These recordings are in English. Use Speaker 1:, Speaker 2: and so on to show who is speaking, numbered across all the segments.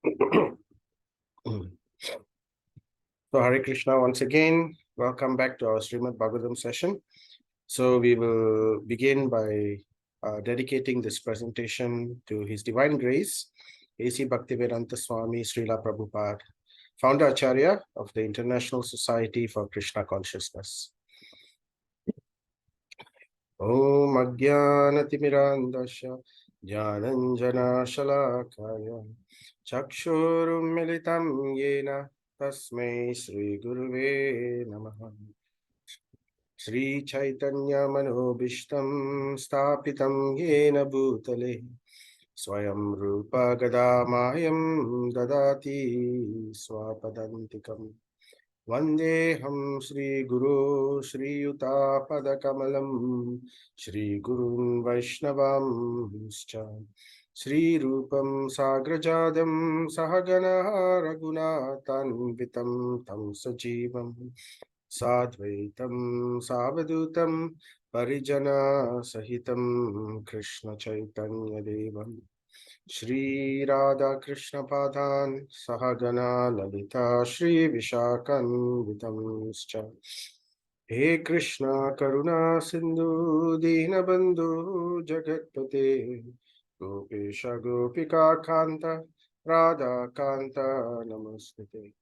Speaker 1: So Hare Krishna once again. Welcome back to our Srimad Bhagavatam session. So we will begin by dedicating this presentation to His Divine Grace, A.C. Bhaktivedanta Swami Srila Prabhupada, Founder Acharya of the International Society for Krishna Consciousness. Om Ajnanatimmirandasya Jnananjana Shalakaya Chakshurum Militam Yena Tasmai Sri Guruve Namaha. Sri Chaitanya Manobishtam Stapitam Yena Bhutale Swayam Rupa Gadamayam Dadati Swapadantikam Vandeham Sri Guru Sri Yuta Padakamalam Sri Gurun Vaishnavam Sri Rupam Sagrajadam Sahagana Raghunathanvitam Tam Sajivam Sadvaitam Savadutam Parijana Sahitam Krishna Chaitanya Devam Shri Radha Krishna Padhan Sahagana Lalita Shri Vishakan Vitamscha He Krishna Karuna Sindhu Dinabandhu Jagatpate Gopesha Gopika Kanta Radha Kanta Namaste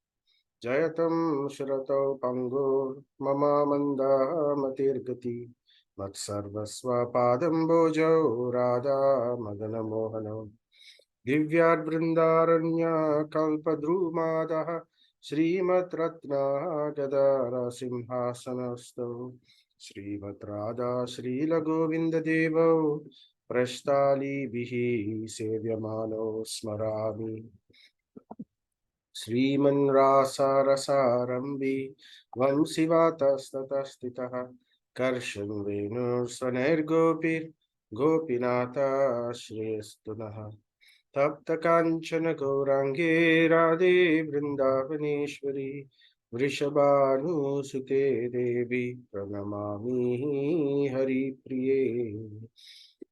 Speaker 1: Jayatam Shrato Pango Mama Manda Matirgati Matsarvasva Padam Bojo Radha Madana Mohana Divyad Vrindaranya Kalpadrumadaha Srimat Ratna Gadara Simhasanasto Srimat Radha Srila Govinda Devo Prashtali Bihi Sevyamano Smarami Sriman Rasa Rasarambi Vamsivatastatastaha Karshan Venur Swaner Gopir Gopinata Shreyastunaha Tapta Kanchana Gaurangi Radhe Vrindavaneshwari Vrishabhanu Sute Devi Pranamami Hari Priye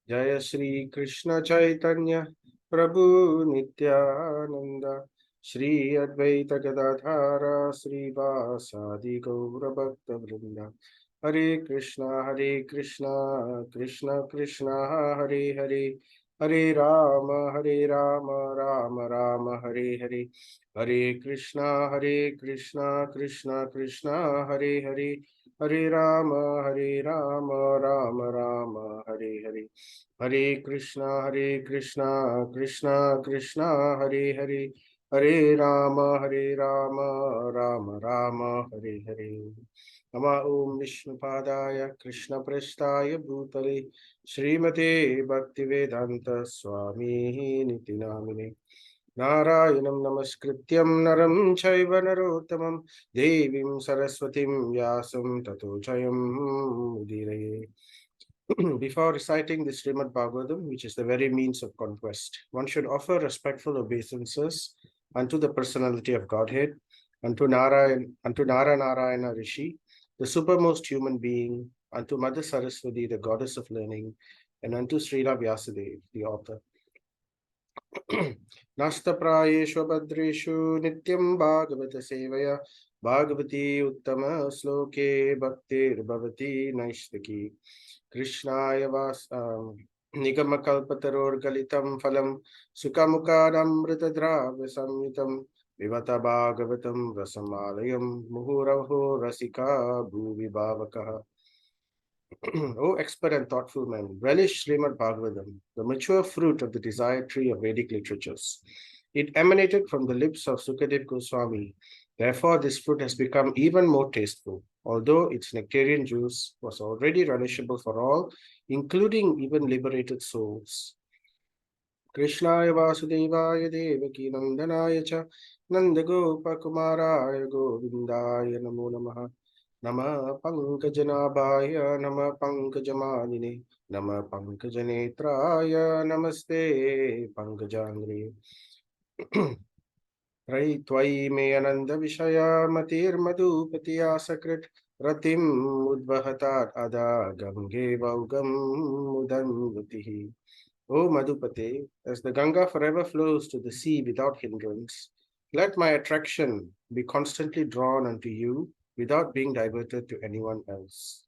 Speaker 1: Jaya Shri Krishna Chaitanya Prabhu Nityananda Shri Advaita Gadadhara Sri Vasadi Gaura Bhakta Vrinda Hare Krishna Krishna Krishna Hare Hare Hare Rama Rama Rama Hare Hare Hare Krishna Krishna Krishna Hare Hare Hare Rama Rama Rama Hare Hare Hare Krishna Krishna Krishna Hare Hare Hare Rama Rama Rama Hare Hare Nama Om Vishnupadaya Krishna Prasthaya Bhutale Srimate Bhaktivedanta Swami Niti Namine Narayanam Namaskrityam Naram Chaiva Narottamam Devim Saraswatim Vyasam Tato Jayam Udiraye. Before reciting the Srimad Bhagavatam, which is the very means of conquest, one should offer respectful obeisances unto the personality of Godhead, unto Nara Narayana Rishi, the supermost human being, unto Mother Saraswati, the goddess of learning, and unto Srila Vyasadeva, the author. Nastaprayeshu Bhadreshu Nityam Bhagavata Sevaya Bhagavati Uttama Sloke Bhaktir Bhavati Naishtaki Krishnaya Vas Nigamakalpataror Galitam Phalam Sukamukadamritadravya Samyitam Vivata Bhagavatam Rasamalayam Muhuravo Rasika Bhuvi Bhavakaha. O expert and thoughtful man, relish Srimad Bhagavatam, the mature fruit of the desired tree of Vedic literatures. It emanated from the lips of Sukadev Goswami. Therefore, this fruit has become even more tasteful, although its nectarian juice was already relishable for all, including even liberated souls. Krishnaya Vasudevaya Devaki Nandanaya Cha Nandagopakumaraya Govindaya Namo Namaha Nama Pankajanabhaya Nama Pankajamanine Nama Pankajanetraya Namaste Pankajangri Rai Twai Me Ananda Vishaya Matir Madhupatiya Sakrit Ratim Udvahatat Ada Gange Vaugam Mudanvatihi O Madhupate, as the Ganga forever flows to the sea without hindrance, let my attraction be constantly drawn unto you without being diverted to anyone else.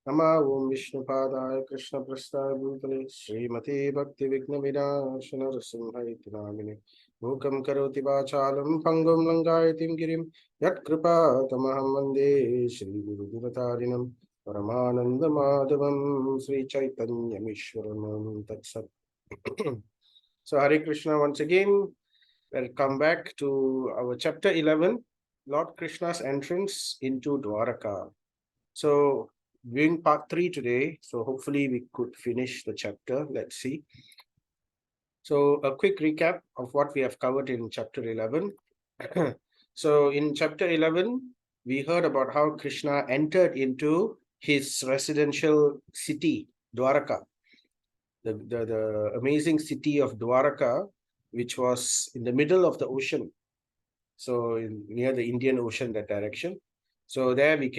Speaker 1: Nama Om Vishnupadaya Krishna Prasthaya Bhutale Srimati Bhakti Vigna Vinashana Rasimhaiti Namine Mukam Karoti Vachalam Pangam Langayatim Girim Yat Kripa Tamaham Vande Shri Guru Duratarinam Paramananda Madhavam Sri Chaitanya Mishwaram Tatsat. So Hare Krishna once again. We'll come back to our chapter 11, Lord Krishna's entrance into Dwaraka. So doing part 3 today, so hopefully we could finish the chapter. Let's see. So a quick recap of what we have covered in chapter 11. So in chapter 11, we heard about how Krishna entered into his residential city, Dwaraka, the amazing city of Dwaraka, which was in the middle of the ocean. So near the Indian Ocean, that direction. So there we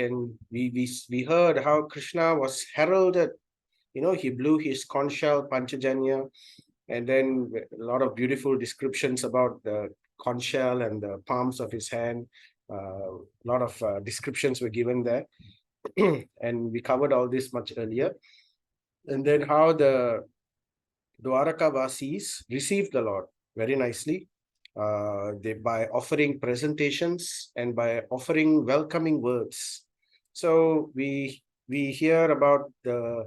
Speaker 1: heard how Krishna was heralded. He blew his conch shell Panchajanya, and then a lot of beautiful descriptions about the conch shell and the palms of his hand. A lot of descriptions were given there, and we covered all this much earlier. And then how the Dwaraka Vasis received the Lord very nicely. By offering presentations and by offering welcoming words. So we hear about the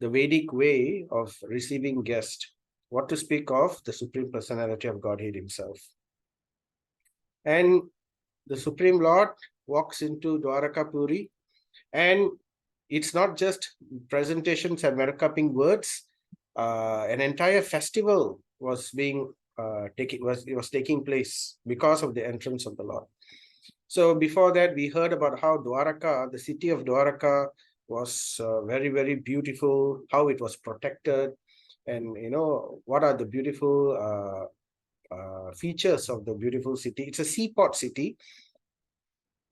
Speaker 1: Vedic way of receiving guests. What to speak of the Supreme Personality of Godhead himself. And the Supreme Lord walks into Dwarakapuri, and it's not just presentations and welcoming words. An entire festival was being taking place because of the entrance of the Lord. So before that, we heard about how Dwaraka, the city of Dwaraka, was very, very beautiful, how it was protected, and what are the beautiful features of the beautiful city. It's a seaport city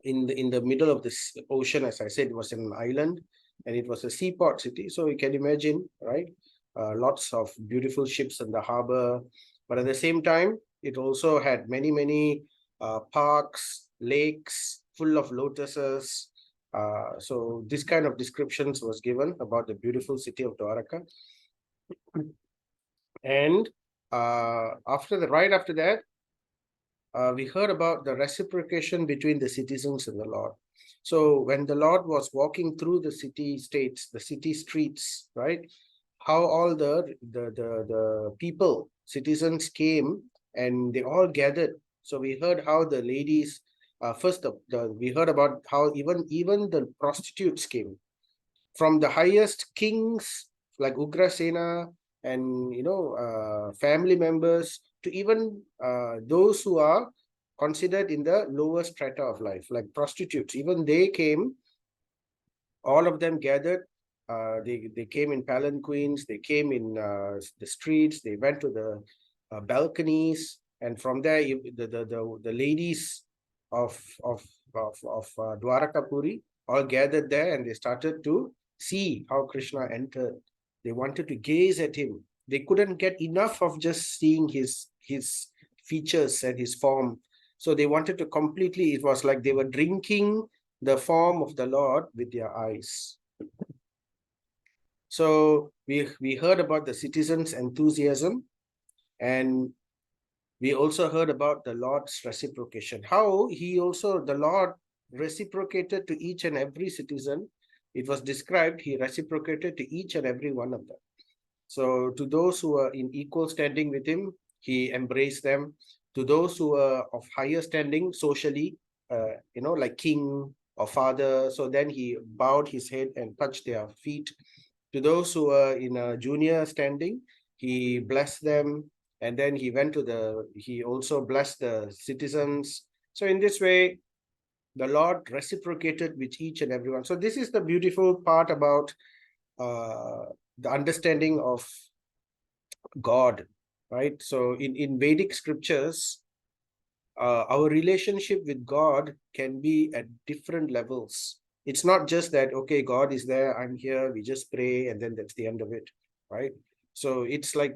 Speaker 1: in the middle of the ocean. As I said, it was an island, and it was a seaport city. So you can imagine, right? Lots of beautiful ships in the harbor, but at the same time, it also had many parks, lakes full of lotuses. So this kind of descriptions was given about the beautiful city of Dwaraka. And right after that, we heard about the reciprocation between the citizens and the Lord. So when the Lord was walking through the city states, the city streets, right? How all the people, citizens came and they all gathered. So we heard how the ladies, first we heard about how even the prostitutes came from the highest kings like Ugrasena and family members to even those who are considered in the lower strata of life, like prostitutes. Even they came, all of them gathered. They came in palanquins, they came in the streets, they went to the balconies, and from there the ladies of Dwarakapuri all gathered there, and they started to see how Krishna entered. They wanted to gaze at him. They couldn't get enough of just seeing his features and his form. So they wanted to completely, it was like they were drinking the form of the Lord with their eyes. So we heard about the citizens' enthusiasm, and we also heard about the Lord's reciprocation. How the Lord reciprocated to each and every citizen. It was described, he reciprocated to each and every one of them. So to those who are in equal standing with him, he embraced them. To those who are of higher standing socially, like king or father, so then he bowed his head and touched their feet. To those who were in a junior standing, he blessed them, and then he also blessed the citizens. So in this way, the Lord reciprocated with each and everyone. So this is the beautiful part about the understanding of God, right? So in Vedic scriptures, our relationship with God can be at different levels. It's not just that, okay, God is there, I'm here, we just pray, and then that's the end of it, right? So it's like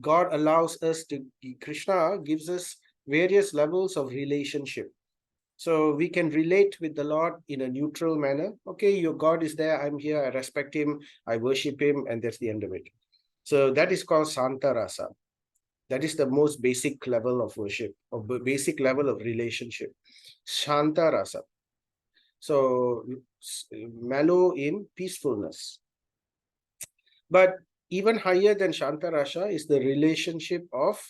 Speaker 1: God allows us to, Krishna gives us various levels of relationship. So we can relate with the Lord in a neutral manner. Okay, your God is there, I'm here, I respect him, I worship him, and that's the end of it. So that is called Santa Rasa. That is the most basic level of worship, or basic level of relationship. Shanta Rasa. So mellow in peacefulness. But even higher than Shanta Rasa is the relationship of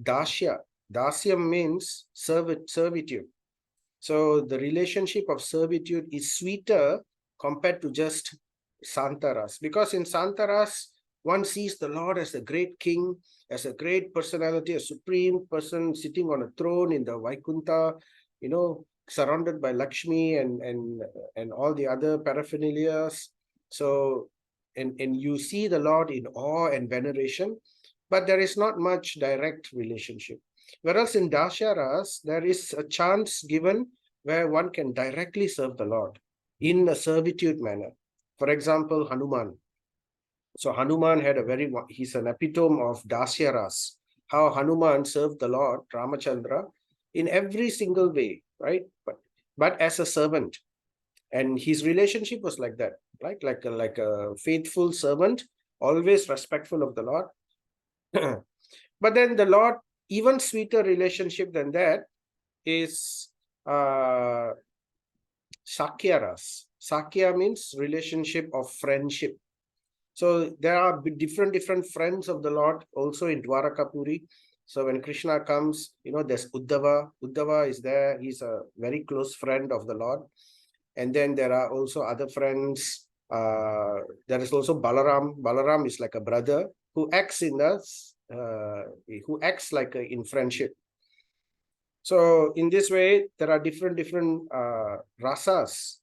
Speaker 1: Dasya. Dasya means servitude. So the relationship of servitude is sweeter compared to just Santaras. Because in Santaras, one sees the Lord as a great king, as a great personality, a supreme person sitting on a throne in the Vaikunta, surrounded by Lakshmi and all the other paraphernalias. So, and you see the Lord in awe and veneration, but there is not much direct relationship. Whereas in Dasharas, there is a chance given where one can directly serve the Lord in a servitude manner. For example, Hanuman. So Hanuman he's an epitome of Dasyaras, how Hanuman served the Lord, Ramachandra, in every single way, right? But as a servant. And his relationship was like that, right? Like a faithful servant, always respectful of the Lord. But then the Lord, even sweeter relationship than that is Sakyaras. Sakya means relationship of friendship. So there are different friends of the Lord also in Dwarakapuri. So when Krishna comes, there's Uddhava. Uddhava is there. He's a very close friend of the Lord. And then there are also other friends. There is also Balaram. Balaram is like a brother who acts in in friendship. So in this way, there are different rasas.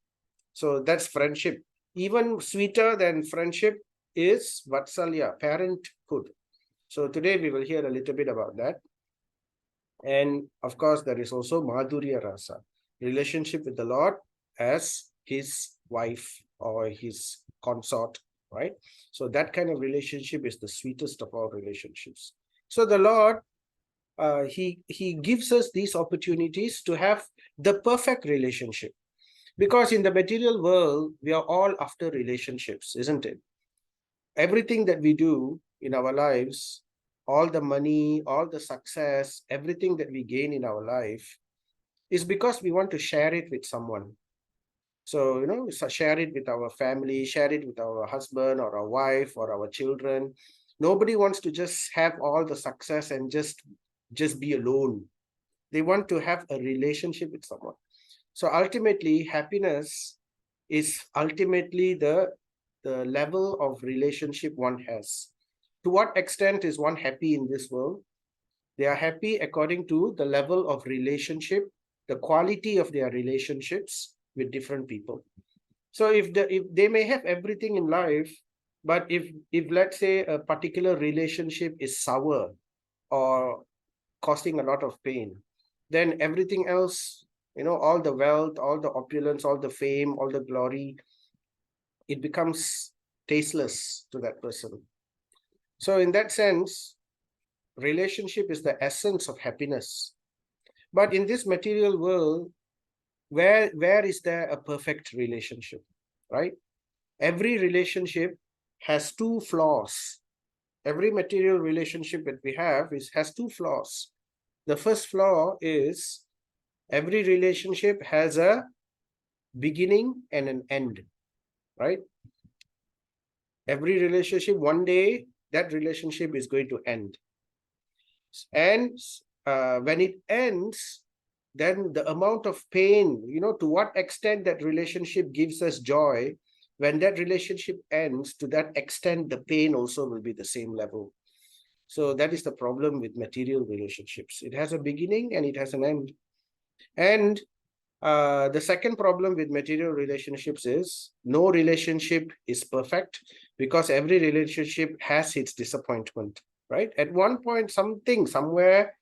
Speaker 1: So that's friendship. Even sweeter than friendship is Vatsalya, parenthood. So today we will hear a little bit about that. And of course, there is also Madhurya Rasa, relationship with the Lord as his wife or his consort, right? So that kind of relationship is the sweetest of all relationships. So the Lord, he gives us these opportunities to have the perfect relationship. Because in the material world, we are all after relationships, isn't it? Everything that we do in our lives, all the money, all the success, everything that we gain in our life is because we want to share it with someone. So, share it with our family, share it with our husband or our wife or our children. Nobody wants to just have all the success and just be alone. They want to have a relationship with someone. So ultimately, happiness is ultimately the level of relationship one has. To what extent is one happy in this world? They are happy according to the level of relationship, the quality of their relationships with different people. So if they may have everything in life, but if let's say a particular relationship is sour or causing a lot of pain, then everything else, all the wealth, all the opulence, all the fame, all the glory, it becomes tasteless to that person. So in that sense, relationship is the essence of happiness. But in this material world, where is there a perfect relationship, right? Every relationship has two flaws. Every material relationship that we have has two flaws. The first flaw is every relationship has a beginning and an end, right? Every relationship, one day, that relationship is going to end. And when it ends, then the amount of pain, to what extent that relationship gives us joy, when that relationship ends, to that extent, the pain also will be the same level. So that is the problem with material relationships. It has a beginning and it has an end. And the second problem with material relationships is no relationship is perfect because every relationship has its disappointment, right? At one point, somewhere,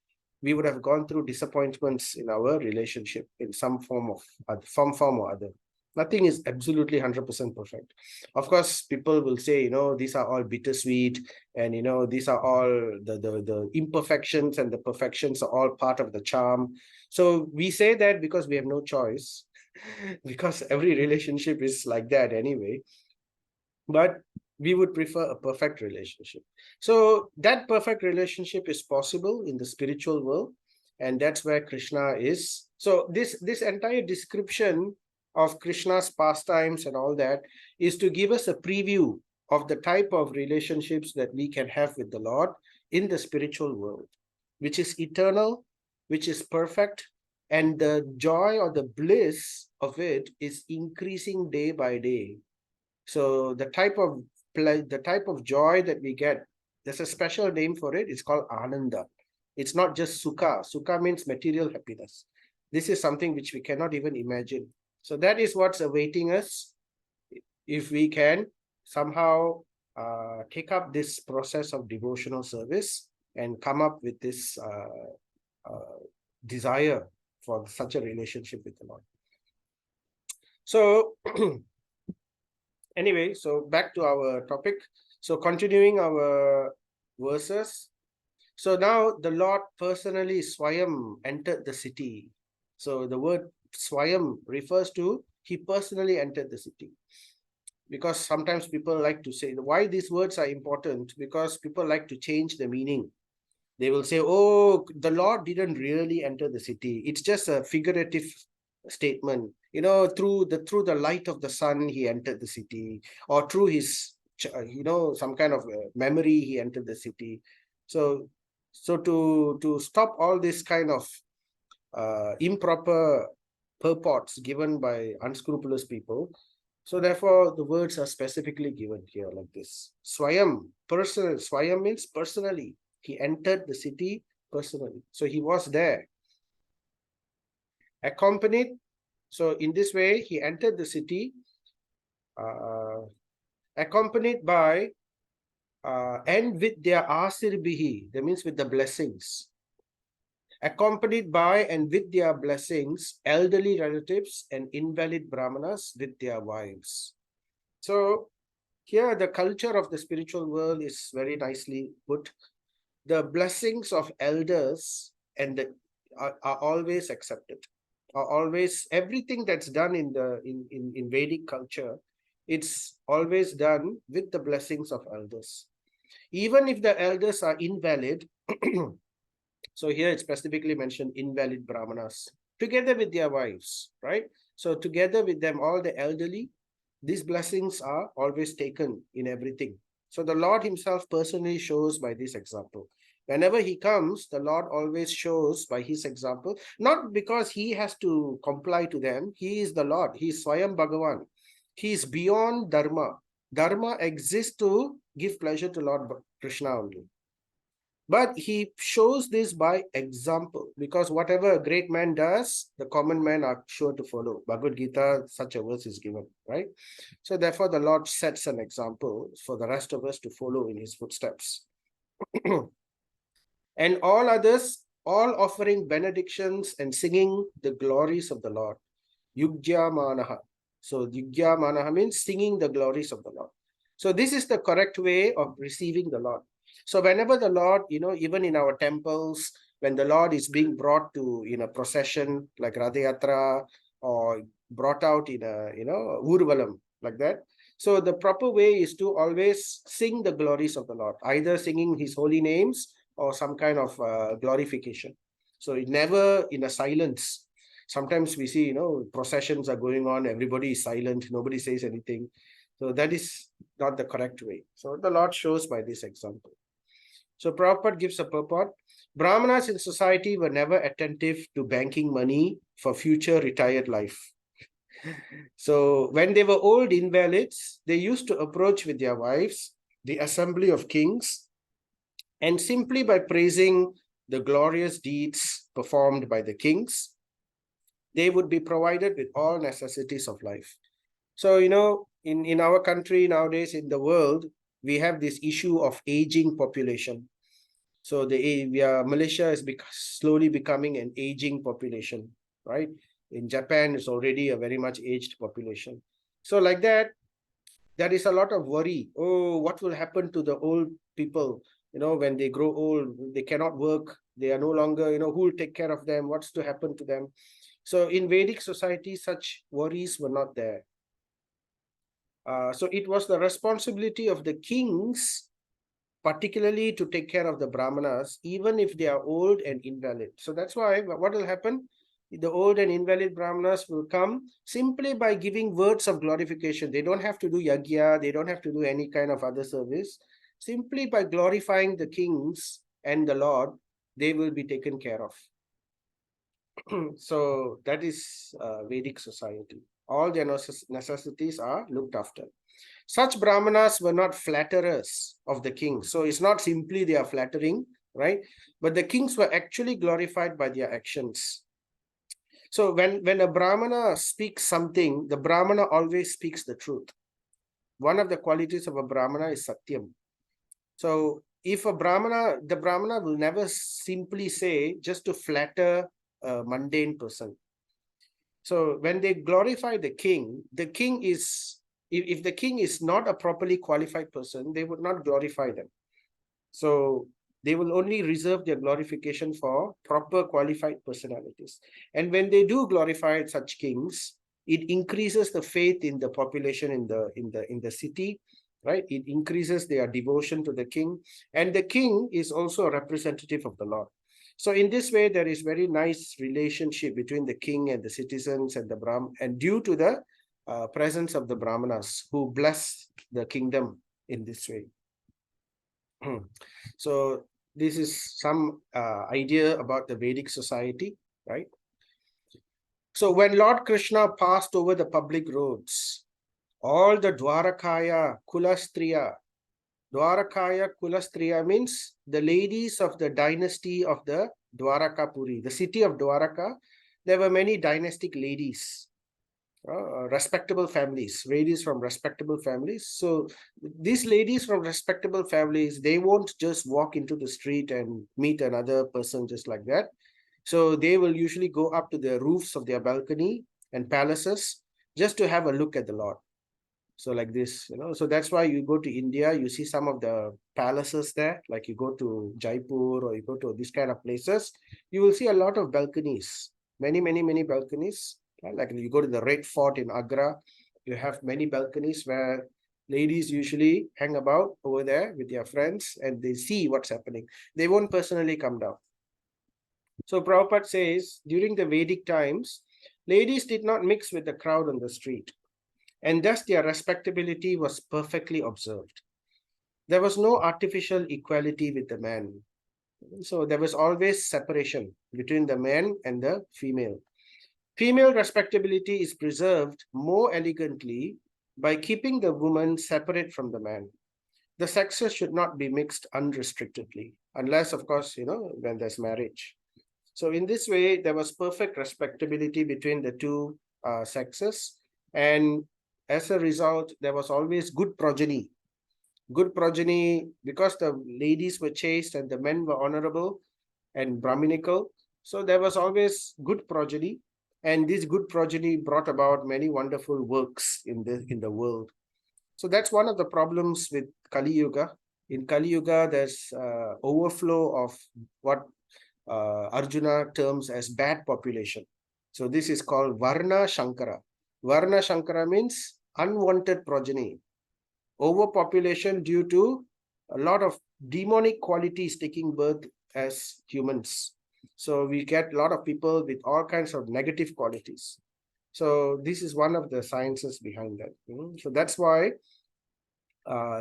Speaker 1: we would have gone through disappointments in our relationship in some form or other. Nothing is absolutely 100% perfect. Of course, people will say, these are all bittersweet, and these are all the imperfections, and the perfections are all part of the charm. So we say that because we have no choice, because every relationship is like that anyway. But we would prefer a perfect relationship. So that perfect relationship is possible in the spiritual world, and that's where Krishna is. So this entire description of Krishna's pastimes and all that is to give us a preview of the type of relationships that we can have with the Lord in the spiritual world, which is eternal, which is perfect, and the joy or the bliss of it is increasing day by day. So the type of joy that we get, there's a special name for it. It's called Ananda. It's not just Sukha. Sukha means material happiness. This is something which we cannot even imagine. So that is what's awaiting us if we can somehow take up this process of devotional service and come up with this desire for such a relationship with the Lord. So anyway, so back to our topic. So continuing our verses. So now the Lord personally, Swayam, entered the city. So the word Swayam refers to he personally entered the city. Because sometimes people like to say, why these words are important? Because people like to change the meaning. They will say, oh, the Lord didn't really enter the city. It's just a figurative statement. Through the light of the sun, he entered the city, or through his, some kind of memory, he entered the city. So to stop all this kind of improper purports given by unscrupulous people, so therefore the words are specifically given here like this. Swayam, personal. Swayam means personally. He entered the city personally. So he was there. Accompanied. So in this way, he entered the city accompanied by and with their asirbihi. That means with the blessings. Accompanied by and with their blessings, elderly relatives and invalid brahmanas with their wives. So here the culture of the spiritual world is very nicely put. The blessings of elders and are always accepted. Are always, everything that's done in Vedic culture, it's always done with the blessings of elders. Even if the elders are invalid, so here it's specifically mentioned invalid brahmanas, together with their wives, right? So together with them, all the elderly, these blessings are always taken in everything. So the Lord himself personally shows by this example. Whenever he comes, the Lord always shows by his example, not because he has to comply to them. He is the Lord. He is Swayam Bhagavan. He is beyond Dharma. Dharma exists to give pleasure to Lord Krishna only. But he shows this by example, because whatever a great man does, the common men are sure to follow. Bhagavad Gita, such a verse is given, right? So therefore, the Lord sets an example for the rest of us to follow in his footsteps. And all others, all offering benedictions and singing the glories of the Lord. Yugya Manaha. So Yugya Manaha means singing the glories of the Lord. So this is the correct way of receiving the Lord. So whenever the Lord, even in our temples, when the Lord is being brought to in a procession like Radha Yatra, or brought out in a Urvalam, like that. So the proper way is to always sing the glories of the Lord, either singing his holy names or some kind of glorification. So it never in a silence. Sometimes we see, processions are going on, everybody is silent, nobody says anything. So that is not the correct way. So the Lord shows by this example. So Prabhupada gives a purport. Brahmanas in society were never attentive to banking money for future retired life. So when they were old invalids, they used to approach with their wives the assembly of kings, and simply by praising the glorious deeds performed by the kings, they would be provided with all necessities of life. So, in our country nowadays, in the world, we have this issue of aging population. So Malaysia is slowly becoming an aging population, right? In Japan, it's already a very much aged population. So like that, there is a lot of worry. Oh, what will happen to the old people? When they grow old, they cannot work. They are no longer, who will take care of them? What's to happen to them? So in Vedic society, such worries were not there. So it was the responsibility of the kings, particularly to take care of the Brahmanas, even if they are old and invalid. So that's why what will happen? The old and invalid Brahmanas will come simply by giving words of glorification. They don't have to do yagya, they don't have to do any kind of other service. Simply by glorifying the kings and the Lord, they will be taken care of. So that is Vedic society. All their necessities are looked after. Such Brahmanas were not flatterers of the king. So it's not simply they are flattering, right? But the kings were actually glorified by their actions. So when a Brahmana speaks something, the Brahmana always speaks the truth. One of the qualities of a Brahmana is Satyam. So if the Brahmana will never simply say just to flatter a mundane person. So when they glorify the king is, if the king is not a properly qualified person, they would not glorify them. So they will only reserve their glorification for proper qualified personalities. And when they do glorify such kings, it increases the faith in the population in the city, right? It increases their devotion to the king. And the king is also a representative of the Lord. So in this way, there is very nice relationship between the king and the citizens and the Brahman, and due to the presence of the Brahmanas who bless the kingdom in this way. So this is some idea about the Vedic society, right? So when Lord Krishna passed over the public roads, all the Dwarakaya Kulastriya means the ladies of the dynasty of the Dwarakapuri, the city of Dwaraka. There were many dynastic ladies, respectable families, ladies from respectable families. So these ladies from respectable families, they won't just walk into the street and meet another person just like that. So they will usually go up to the roofs of their balcony and palaces just to have a look at the Lord. So like this, so that's why you go to India, you see some of the palaces there, like you go to Jaipur or you go to this kind of places, you will see a lot of balconies, many balconies. Like you go to the Red Fort in Agra, you have many balconies where ladies usually hang about over there with their friends and they see what's happening. They won't personally come down. So Prabhupada says, during the Vedic times, ladies did not mix with the crowd on the street, and thus their respectability was perfectly observed. There was no artificial equality with the man. So there was always separation between the man and the female. Female respectability is preserved more elegantly by keeping the woman separate from the man. The sexes should not be mixed unrestrictedly, unless, of course, when there's marriage. So in this way, there was perfect respectability between the two sexes. And as a result, there was always good progeny. Good progeny, because the ladies were chaste and the men were honorable and Brahminical. So there was always good progeny. And this good progeny brought about many wonderful works in the world. So that's one of the problems with Kali Yuga. In Kali Yuga, there's overflow of what Arjuna terms as bad population. So this is called Varna Shankara. Varna Shankara means unwanted progeny. Overpopulation due to a lot of demonic qualities taking birth as humans. So we get a lot of people with all kinds of negative qualities. So this is one of the sciences behind that. So that's why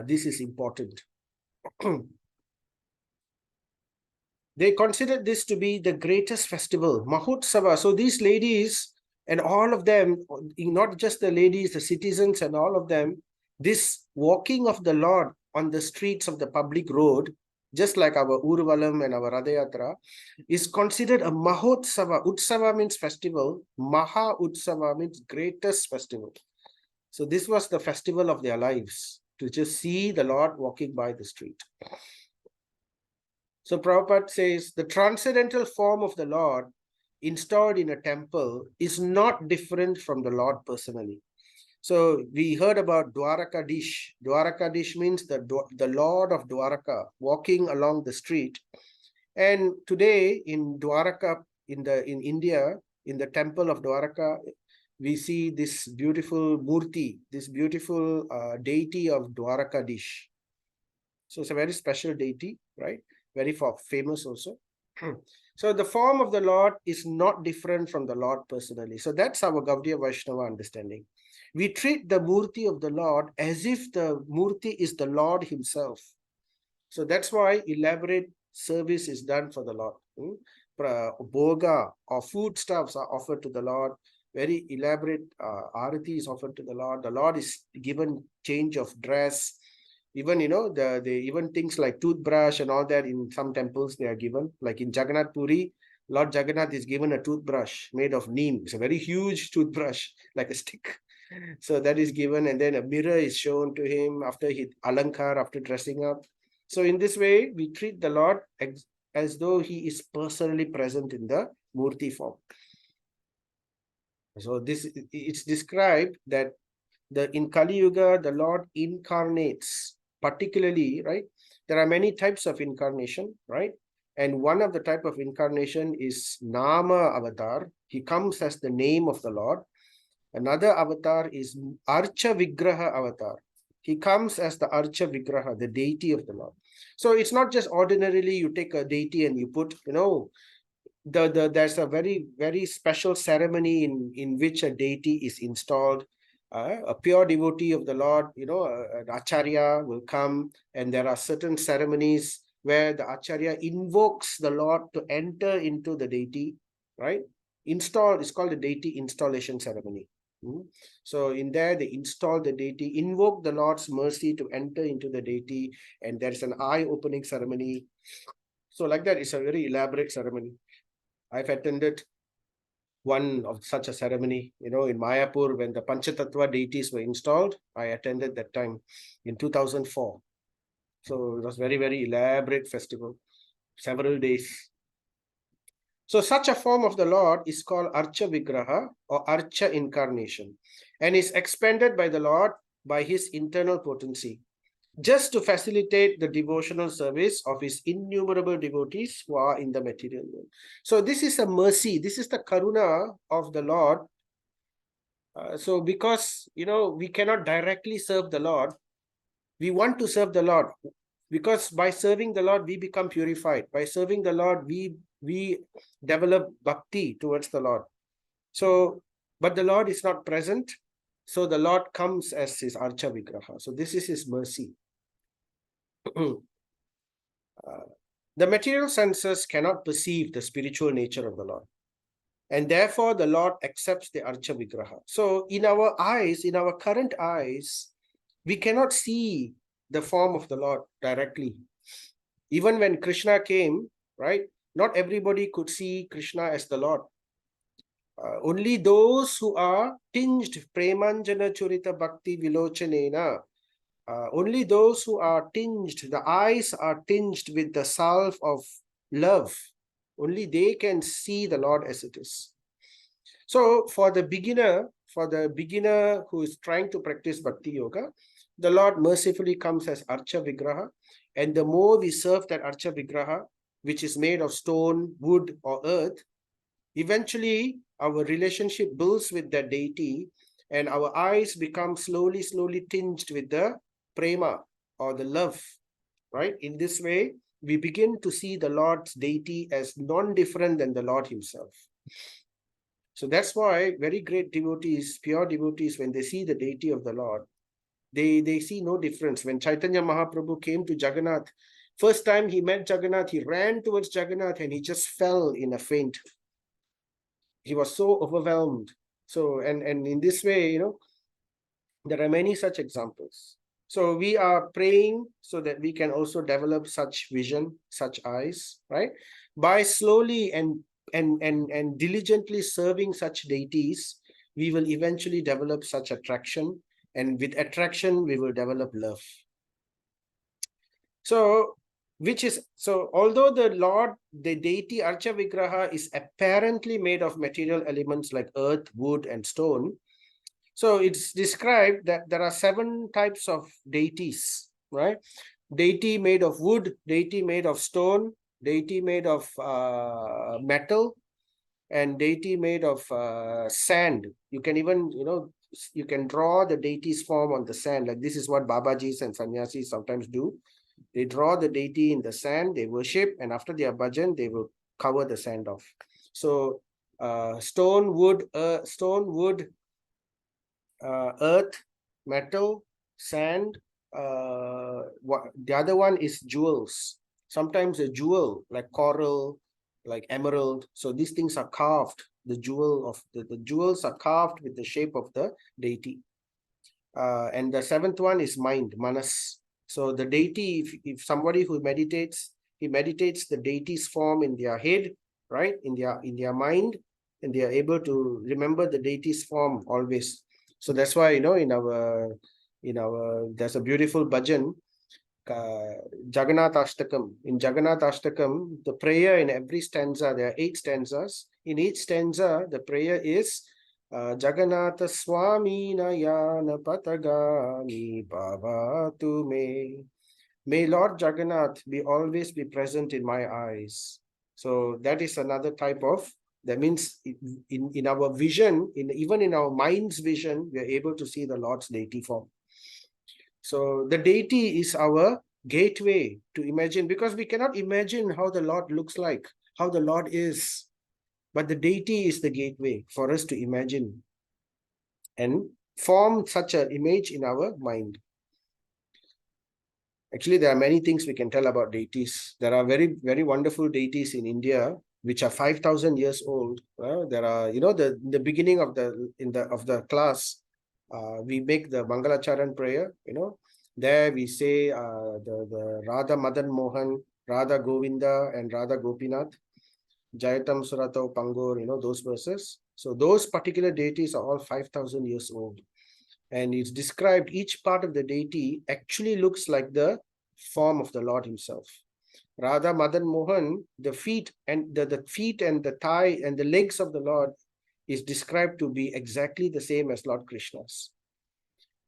Speaker 1: this is important. They considered this to be the greatest festival, Mahotsava. So these ladies and all of them, not just the ladies, the citizens and all of them, this walking of the Lord on the streets of the public road, just like our Urvalam and our Radayatra, is considered a Mahotsava. Utsava means festival. Maha Utsava means greatest festival. So this was the festival of their lives, to just see the Lord walking by the street. So Prabhupada says, the transcendental form of the Lord installed in a temple is not different from the Lord personally. So we heard about Dwarakadish. Dwarakadish means the Lord of Dwaraka walking along the street. And today in Dwaraka, in India, in the temple of Dwaraka, we see this beautiful murti, this beautiful deity of Dwarakadish. So it's a very special deity, right? Very famous also. So the form of the Lord is not different from the Lord personally. So that's our Gaudiya Vaishnava understanding. We treat the murti of the Lord as if the murti is the Lord himself. So that's why elaborate service is done for the Lord. Bhoga or foodstuffs are offered to the Lord. Very elaborate arati is offered to the Lord. The Lord is given change of dress. Even, the even things like toothbrush and all that in some temples they are given. Like in Jagannath Puri, Lord Jagannath is given a toothbrush made of neem. It's a very huge toothbrush, like a stick. So that is given, and then a mirror is shown to him after he alankar, after dressing up. So in this way, we treat the Lord as though he is personally present in the murti form. So this, it's described that in Kali Yuga, the Lord incarnates, particularly, right? There are many types of incarnation, right? And one of the type of incarnation is Nama avatar. He comes as the name of the Lord. Another avatar is Archa Vigraha avatar. He comes as the Archa Vigraha, the deity of the Lord. So it's not just ordinarily you take a deity and you put, there's a very, very special ceremony in which a deity is installed. A pure devotee of the Lord, an Acharya will come, and there are certain ceremonies where the Acharya invokes the Lord to enter into the deity, right? It's called the deity installation ceremony. So in there, they install the deity, invoke the Lord's mercy to enter into the deity, and there is an eye-opening ceremony. So like that, it's a very elaborate ceremony. I've attended one of such a ceremony, in Mayapur, when the Panchatattva deities were installed. I attended that time in 2004. So it was very, very elaborate festival, several days. So such a form of the Lord is called Archa Vigraha or Archa Incarnation, and is expanded by the Lord by his internal potency, just to facilitate the devotional service of his innumerable devotees who are in the material world. So this is a mercy, this is the karuna of the Lord. So because, we cannot directly serve the Lord, we want to serve the Lord, because by serving the Lord, we become purified. By serving the Lord, we develop bhakti towards the Lord. So, but the Lord is not present. So the Lord comes as his Archa Vigraha. So this is his mercy. The material senses cannot perceive the spiritual nature of the Lord, and therefore the Lord accepts the Archa Vigraha. So in our eyes, in our current eyes, we cannot see the form of the Lord directly. Even when Krishna came, right, not everybody could see Krishna as the Lord. Only those who are tinged premanjana churita bhakti vilochanena, only those who are tinged, the eyes are tinged with the salve of love, only they can see the Lord as it is. So for the beginner who is trying to practice bhakti yoga, the Lord mercifully comes as Archa Vigraha, and the more we serve that Archa Vigraha, which is made of stone, wood, or earth, eventually our relationship builds with that deity, and our eyes become slowly tinged with the prema or the love, right? In this way, we begin to see the Lord's deity as non-different than the Lord himself. So that's why very great devotees, pure devotees, when they see the deity of the Lord, they see no difference. When Chaitanya Mahaprabhu came to Jagannath, first time he met Jagannath, he ran towards Jagannath and he just fell in a faint. He was so overwhelmed. So, and in this way, there are many such examples. So we are praying so that we can also develop such vision, such eyes, right? By slowly and diligently serving such deities, we will eventually develop such attraction, and with attraction, we will develop love. So which is, so although the Lord, the deity Archa Vigraha is apparently made of material elements like earth, wood, and stone, so it's described that there are 7 types of deities, right? Deity made of wood, deity made of stone, deity made of metal, and deity made of sand. You can even, you can draw the deity's form on the sand. Like this is what Babajis and sannyasis sometimes do. They draw the deity in the sand, they worship, and after their bhajan, they will cover the sand off. So stone, wood, earth, metal, sand. The other one is jewels. Sometimes a jewel like coral, like emerald. So these things are carved. The jewels are carved with the shape of the deity. And the 7th one is mind, manas. So the deity, if somebody who meditates, he meditates the deity's form in their head, right, in their mind, and they are able to remember the deity's form always. So that's why, in our there's a beautiful bhajan, Jagannath Ashtakam. In Jagannath Ashtakam, the prayer in every stanza, there are 8 stanzas. In each stanza, the prayer is Jagannatha Swami Nayana Patagami Bhavatu Me. May Lord Jagannath always be present in my eyes. So that is another type of, that means in our vision, even in our mind's vision, we are able to see the Lord's deity form. So the deity is our gateway to imagine, because we cannot imagine how the Lord looks like, how the Lord is. But the deity is the gateway for us to imagine and form such an image in our mind. Actually, there are many things we can tell about deities. There are very, very wonderful deities in India, which are 5,000 years old. There are, the beginning of the class, we make the Mangalacharan prayer, there we say the Radha Madan Mohan, Radha Govinda, and Radha Gopinath, Jayatam Surato Pangor, those verses. So those particular deities are all 5,000 years old. And it's described, each part of the deity actually looks like the form of the Lord himself. Radha Madan Mohan, the feet and the feet and the thigh and the legs of the Lord is described to be exactly the same as Lord Krishna's.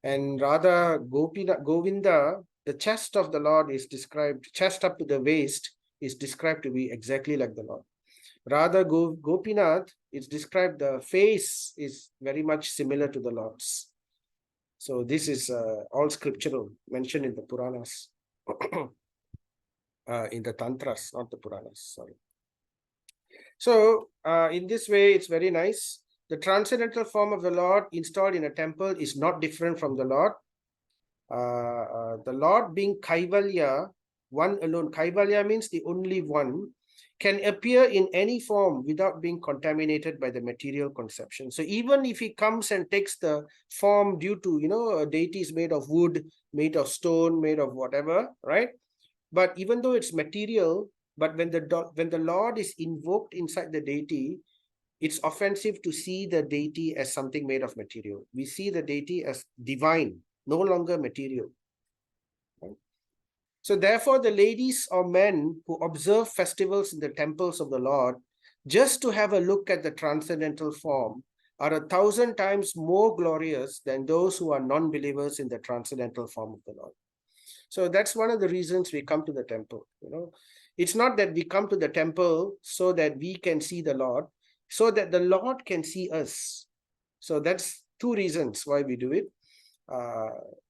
Speaker 1: And Radha Govinda, the chest of the Lord is described, chest up to the waist is described to be exactly like the Lord. Radha Gopinath, it's described, the face is very much similar to the Lord's. So this is all scriptural, mentioned in the Puranas, in the Tantras, not the Puranas, sorry. So in this way, it's very nice. The transcendental form of the Lord installed in a temple is not different from the Lord. The Lord being Kaivalya, one alone. Kaivalya means the only one, can appear in any form without being contaminated by the material conception. So even if he comes and takes the form due to, a deity is made of wood, made of stone, made of whatever, right? But even though it's material, but when the Lord is invoked inside the deity, it's offensive to see the deity as something made of material. We see the deity as divine, no longer material. So therefore, the ladies or men who observe festivals in the temples of the Lord, just to have a look at the transcendental form, are 1,000 times more glorious than those who are non-believers in the transcendental form of the Lord. So that's one of the reasons we come to the temple. It's not that we come to the temple so that we can see the Lord, so that the Lord can see us. So that's 2 reasons why we do it.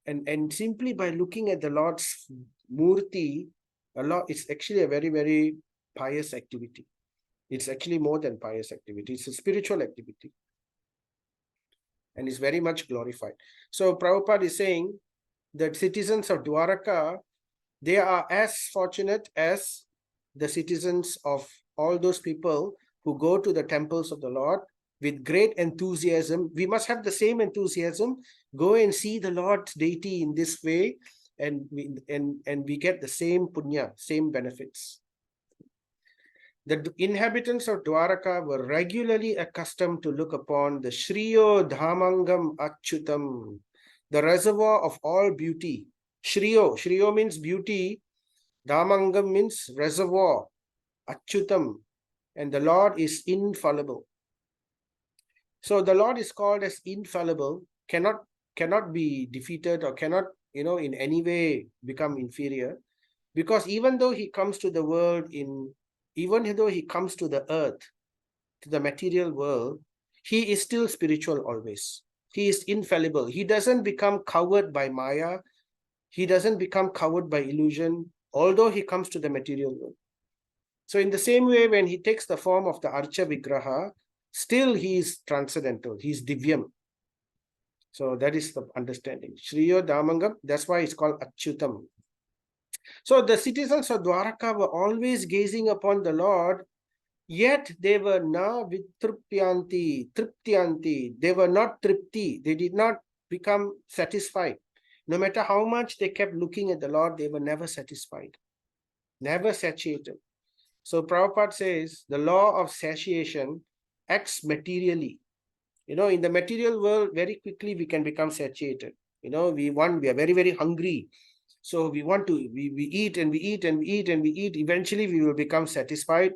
Speaker 1: And simply by looking at the Lord's Murti, it's actually a very, very pious activity. It's actually more than pious activity. It's a spiritual activity. And it's very much glorified. So Prabhupada is saying that citizens of Dwaraka, they are as fortunate as the citizens of all those people who go to the temples of the Lord with great enthusiasm. We must have the same enthusiasm. Go and see the Lord's deity in this way, and we get the same punya, same benefits. The inhabitants of Dwaraka were regularly accustomed to look upon the Shriyo Dhamangam Achyutam, the reservoir of all beauty. Shriyo means beauty. Damangam means reservoir, Achyutam, and the Lord is infallible. So the Lord is called as infallible, cannot be defeated or cannot, in any way become inferior, because even though he comes to the world even though he comes to the earth, to the material world, he is still spiritual always. He is infallible. He doesn't become covered by Maya. He doesn't become covered by illusion, although he comes to the material world. So in the same way, when he takes the form of the Archa Vigraha, still he is transcendental. He is Divyam. So that is the understanding. Shriyo Damangam, that's why it's called Achyutam. So the citizens of Dwaraka were always gazing upon the Lord, yet they were na triptyanti. They were not tripti. They did not become satisfied. No matter how much they kept looking at the Lord, they were never satisfied, never satiated. So Prabhupada says the law of satiation acts materially. In the material world, very quickly we can become satiated. We are very, very hungry. So we want to, we eat and we eat and we eat and we eat. Eventually we will become satisfied.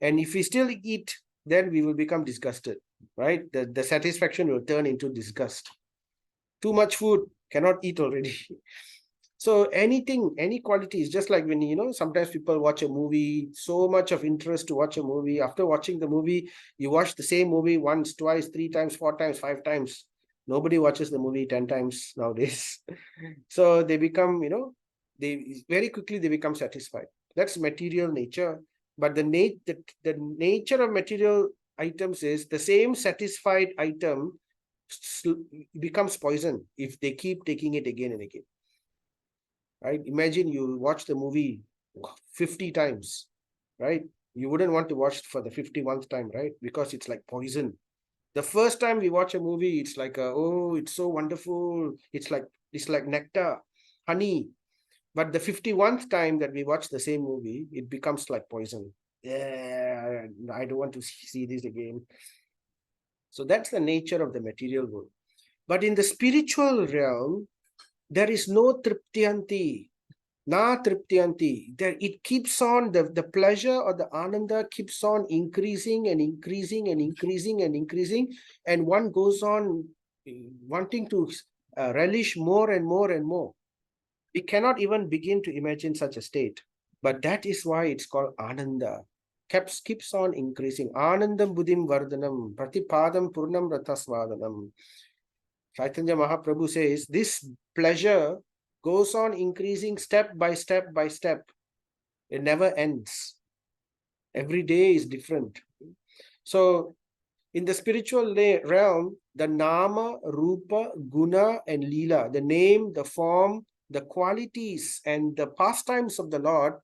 Speaker 1: And if we still eat, then we will become disgusted, right? The satisfaction will turn into disgust. Too much food, cannot eat already. So anything, any quality is just like when, sometimes people watch a movie, so much of interest to watch a movie. After watching the movie, you watch the same movie once, twice, 3 times, 4 times, 5 times. Nobody watches the movie 10 times nowadays. So they become, they very quickly they become satisfied. That's material nature. But the nature of material items is the same satisfied item becomes poison if they keep taking it again and again. Right? Imagine you watch the movie 50 times, right? You wouldn't want to watch for the 51st time, right? Because it's like poison. The first time we watch a movie, it's like, oh, it's so wonderful. It's like nectar, honey. But the 51st time that we watch the same movie, it becomes like poison. Yeah, I don't want to see this again. So that's the nature of the material world. But in the spiritual realm, there is no triptyanti, na triptyanti. There it keeps on, the pleasure or the ananda keeps on increasing and increasing and increasing and increasing, and one goes on wanting to relish more and more and more. We cannot even begin to imagine such a state, but that is why it's called ananda. Keeps on increasing. Anandam buddhim vardhanam pratipadam purnam ratasvadanam. Chaitanya Mahaprabhu says this pleasure goes on increasing step by step by step. It never ends. Every day is different. So in the spiritual realm, the nama, rupa, guna, and lila, the name, the form, the qualities, and the pastimes of the Lord,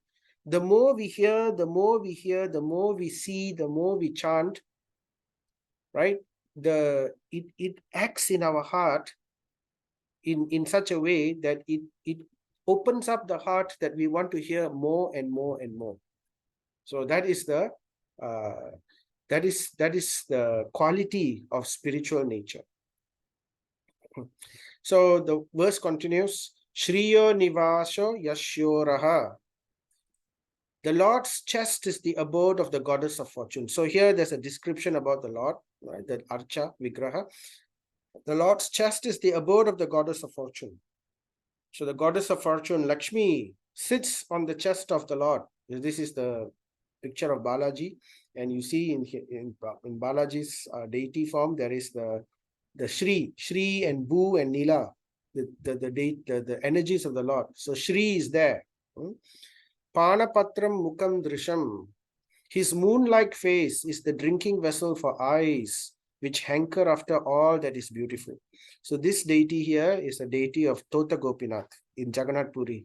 Speaker 1: the more we hear, the more we hear, the more we see, the more we chant, right? It acts in our heart in such a way that it opens up the heart that we want to hear more and more and more. So that is the quality of spiritual nature. So the verse continues, Shriyo Nivasho Yashyoraha. The Lord's chest is the abode of the goddess of fortune. So here there's a description about the Lord, right? The Archa Vigraha. The Lord's chest is the abode of the goddess of fortune. So the goddess of fortune, Lakshmi, sits on the chest of the Lord. This is the picture of Balaji, and you see in Balaji's deity form, there is the Shri and Bhu and Nila, the energies of the Lord. So Shri is there. Panapatram Mukam Drisham. His moon-like face is the drinking vessel for eyes which hanker after all that is beautiful. So this deity here is a deity of Tota Gopinath in Jagannath Puri.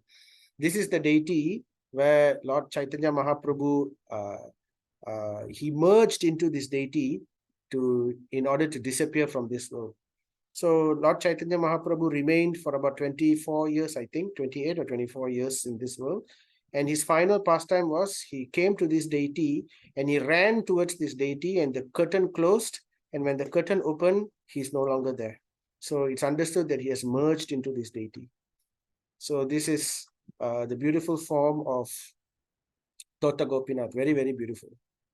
Speaker 1: This is the deity where Lord Chaitanya Mahaprabhu, he merged into this deity in order to disappear from this world. So Lord Chaitanya Mahaprabhu remained for about 24 years, I think, 28 or 24 years in this world. And his final pastime was he came to this deity and he ran towards this deity, and the curtain closed. And when the curtain opened, he's no longer there. So it's understood that he has merged into this deity. So this is the beautiful form of Tota Gopinath. Very, very beautiful.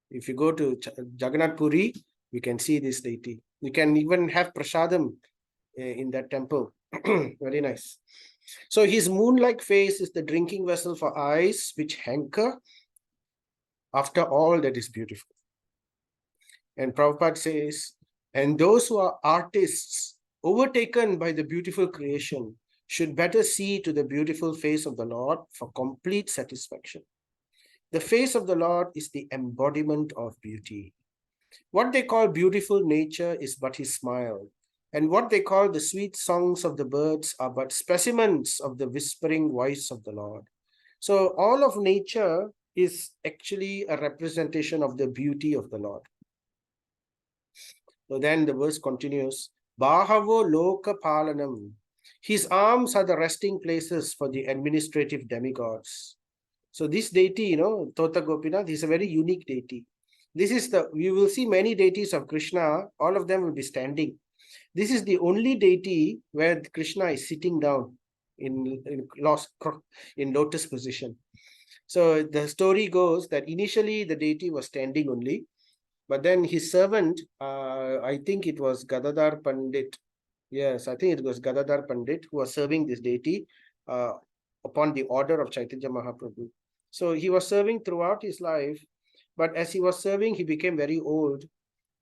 Speaker 1: If you go to Jagannath Puri, we can see this deity. You can even have prasadam in that temple. Very nice. So his moon-like face is the drinking vessel for eyes which hanker after all that is beautiful. And Prabhupada says, and those who are artists overtaken by the beautiful creation should better see to the beautiful face of the Lord for complete satisfaction. The face of the Lord is the embodiment of beauty. What they call beautiful nature is but his smile, and what they call the sweet songs of the birds are but specimens of the whispering voice of the Lord. So all of nature is actually a representation of the beauty of the Lord. So then the verse continues, Bahavo Loka Palanam. His arms are the resting places for the administrative demigods. So this deity, Tota Gopinath, is a very unique deity. We will see many deities of Krishna, all of them will be standing. This is the only deity where Krishna is sitting down in lotus position. So the story goes that initially the deity was standing only, but then his servant, I think it was Gadadhar Pandit. Yes, I think it was Gadadhar Pandit who was serving this deity upon the order of Chaitanya Mahaprabhu. So he was serving throughout his life, but as he was serving, he became very old.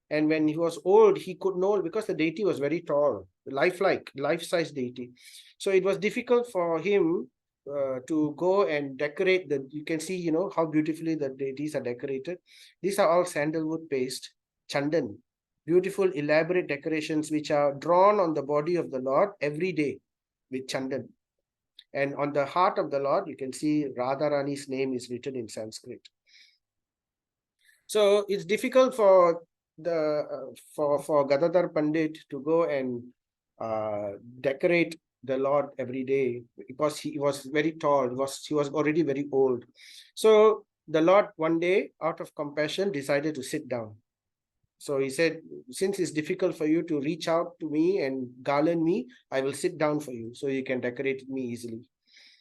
Speaker 1: And when he was old, he could know, because the deity was very tall, life-size deity. So it was difficult for him to go and decorate you can see, how beautifully the deities are decorated. These are all sandalwood paste, chandan, beautiful, elaborate decorations which are drawn on the body of the Lord every day with chandan. And on the heart of the Lord, you can see Radharani's name is written in Sanskrit. So it's difficult for Gadadhar Pandit to go and decorate the Lord every day because he was very tall. He was already very old. So the Lord one day, out of compassion, decided to sit down. So he said, since it's difficult for you to reach out to me and garland me, I will sit down for you so you can decorate me easily.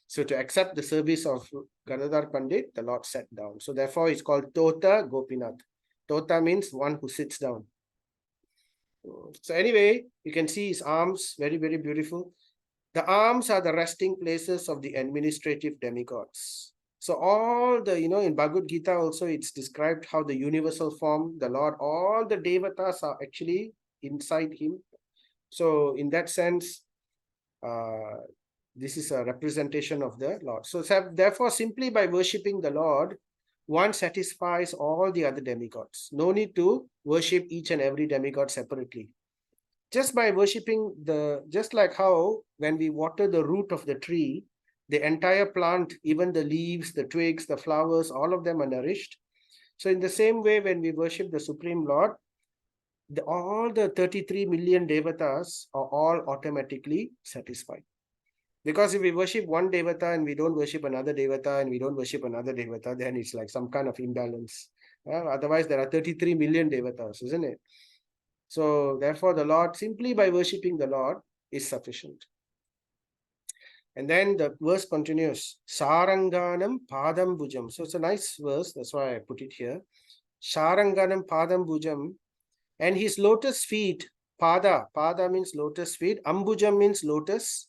Speaker 1: So to accept the service of Gadadhar Pandit, the Lord sat down. So therefore, it's called Tota Gopinath. Tota means one who sits down. So anyway, you can see his arms, very, very beautiful. The arms are the resting places of the administrative demigods. So all the, in Bhagavad Gita also, it's described how the universal form, the Lord, all the devatas are actually inside him. So in that sense, this is a representation of the Lord. So therefore, simply by worshipping the Lord, one satisfies all the other demigods. No need to worship each and every demigod separately. Just by worshipping just like how when we water the root of the tree, the entire plant, even the leaves, the twigs, the flowers, all of them are nourished. So in the same way, when we worship the Supreme Lord, all the 33 million devatas are all automatically satisfied. Because if we worship one devata and we don't worship another devata and we don't worship another devata, then it's like some kind of imbalance. Otherwise, there are 33 million devatas, isn't it? So therefore, the Lord, simply by worshipping the Lord, is sufficient. And then the verse continues, Saranganam Padam Bhujam. So it's a nice verse, that's why I put it here. Saranganam Padam Bhujam. And his lotus feet, Pada means lotus feet, Ambujam means lotus,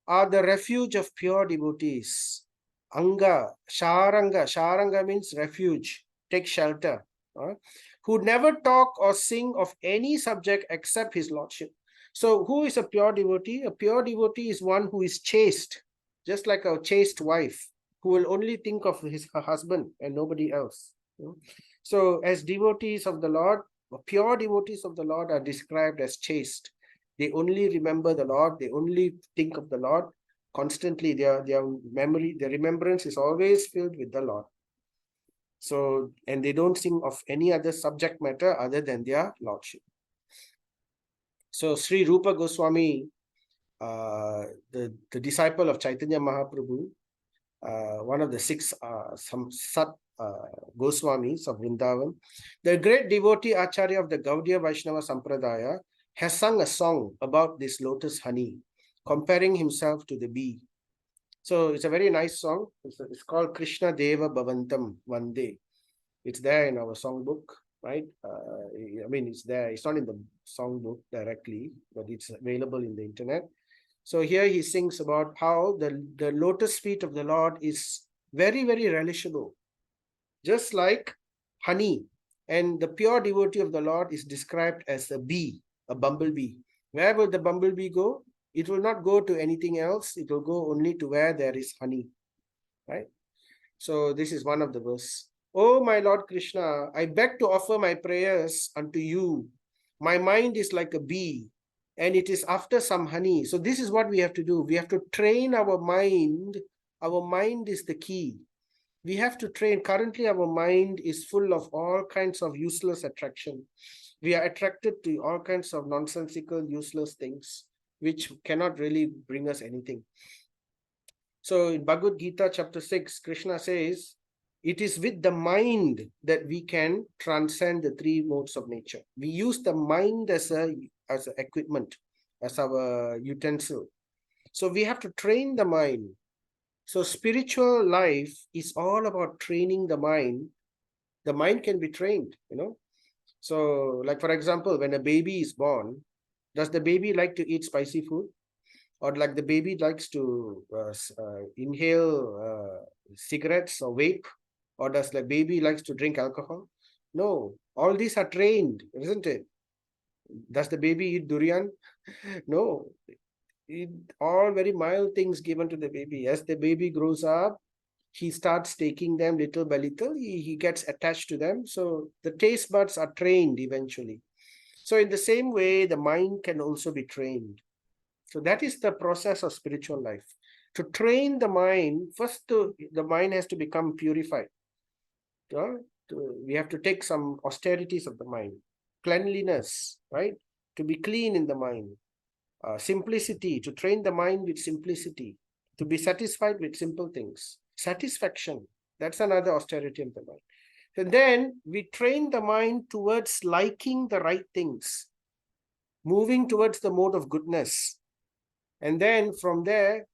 Speaker 1: are the refuge of pure devotees. Sharanga means refuge, take shelter. Who never talk or sing of any subject except his lordship. So who is a pure devotee? A pure devotee is one who is chaste, just like a chaste wife, who will only think of her husband and nobody else. So as devotees of the Lord, pure devotees of the Lord are described as chaste. They only remember the Lord. They only think of the Lord constantly. Their memory, their remembrance is always filled with the Lord. So, and they don't think of any other subject matter other than their lordship. So, Sri Rupa Goswami, the disciple of Chaitanya Mahaprabhu, one of the six Goswamis of Vrindavan, the great devotee Acharya of the Gaudiya Vaishnava Sampradaya, has sung a song about this lotus honey, comparing himself to the bee. So it's a very nice song. It's called Krishna Deva Bhavantam Vande. It's there in our songbook, right? I mean, it's there. It's not in the songbook directly, but it's available in the internet. So here he sings about how the lotus feet of the Lord is very, very relishable, just like honey. And the pure devotee of the Lord is described as a bee, a bumblebee. Where will the bumblebee go? It will not go to anything else. It will go only to where there is honey, right? So this is one of the verse. Oh, my Lord Krishna, I beg to offer my prayers unto you. My mind is like a bee, and it is after some honey. So this is what we have to do. We have to train our mind. Our mind is the key. We have to train. Currently, our mind is full of all kinds of useless attraction. We are attracted to all kinds of nonsensical, useless things, which cannot really bring us anything. So in Bhagavad Gita chapter 6, Krishna says, it is with the mind that we can transcend the three modes of nature. We use the mind as an equipment, as our utensil. So we have to train the mind. So spiritual life is all about training the mind. The mind can be trained, you know. So like, for example, when a baby is born, does the baby like to eat spicy food? Or like the baby likes to inhale cigarettes or vape? Or does the baby likes to drink alcohol? No, all these are trained, isn't it? Does the baby eat durian? No, all very mild things given to the baby. As the baby grows up, he starts taking them little by little. He gets attached to them. So the taste buds are trained eventually. So in the same way, the mind can also be trained. So that is the process of spiritual life. To train the mind, first the mind has to become purified. We have to take some austerities of the mind. Cleanliness, right? To be clean in the mind. Simplicity, to train the mind with simplicity. To be satisfied with simple things. Satisfaction, that's another austerity of the mind. And then we train the mind towards liking the right things. Moving towards the mode of goodness. And then from there,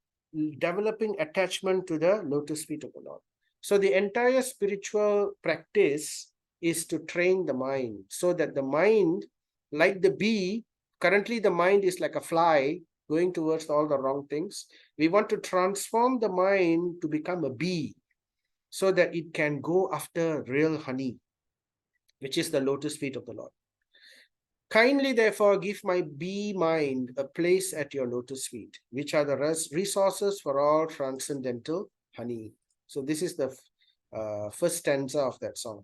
Speaker 1: developing attachment to the lotus feet of the Lord. So the entire spiritual practice is to train the mind so that the mind, like the bee, currently the mind is like a fly going towards all the wrong things. We want to transform the mind to become a bee so that it can go after real honey, which is the lotus feet of the Lord. Kindly, therefore, give my bee mind a place at your lotus feet, which are the resources for all transcendental honey. So this is the first stanza of that song.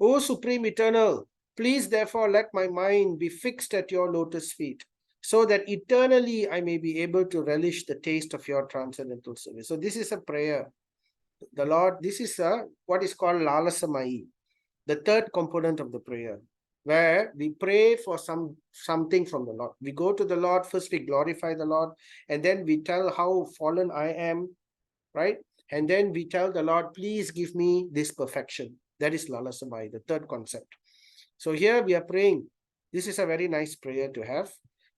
Speaker 1: O Supreme Eternal, please therefore let my mind be fixed at your lotus feet, so that eternally I may be able to relish the taste of your transcendental service. So this is a prayer. The Lord, this is what is called Lalasamai, the third component of the prayer, where we pray for something from the Lord. We go to the Lord, first we glorify the Lord, and then we tell how fallen I am, right? And then we tell the Lord, please give me this perfection. That is Lalasamai, the third concept. So here we are praying. This is a very nice prayer to have.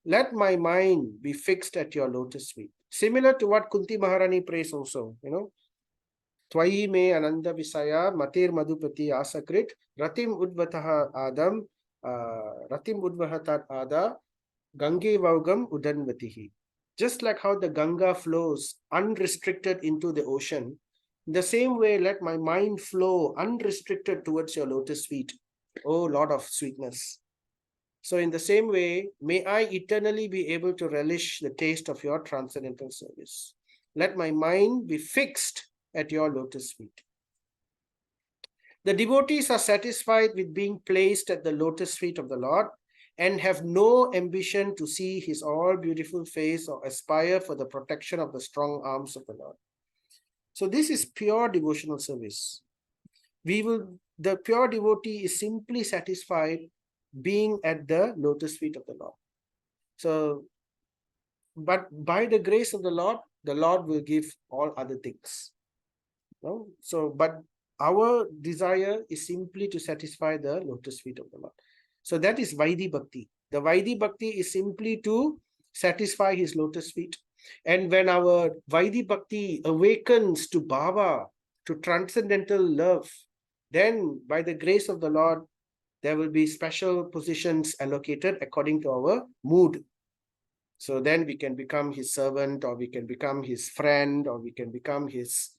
Speaker 1: Let my mind be fixed at your lotus feet. Similar to what Kunti Maharani prays also, you know. Twayi me ananda visaya matir madhupati asakrit ratim udvataha adam ratim udvahatat ada gange vaugam udanvatihi. Just like how the Ganga flows unrestricted into the ocean, in the same way let my mind flow unrestricted towards your lotus feet, O Lord of sweetness. So in the same way, may I eternally be able to relish the taste of your transcendental service. Let my mind be fixed at your lotus feet. The devotees are satisfied with being placed at the lotus feet of the Lord and have no ambition to see his all beautiful face or aspire for the protection of the strong arms of the Lord. So this is pure devotional service. The pure devotee is simply satisfied being at the lotus feet of the Lord. So, but by the grace of the Lord will give all other things. No? So, but our desire is simply to satisfy the lotus feet of the Lord. So that is Vaidhi Bhakti. The Vaidhi Bhakti is simply to satisfy his lotus feet. And when our Vaidhi Bhakti awakens to Bhava, to transcendental love, then by the grace of the Lord, there will be special positions allocated according to our mood. So then we can become his servant, or we can become his friend, or we can become his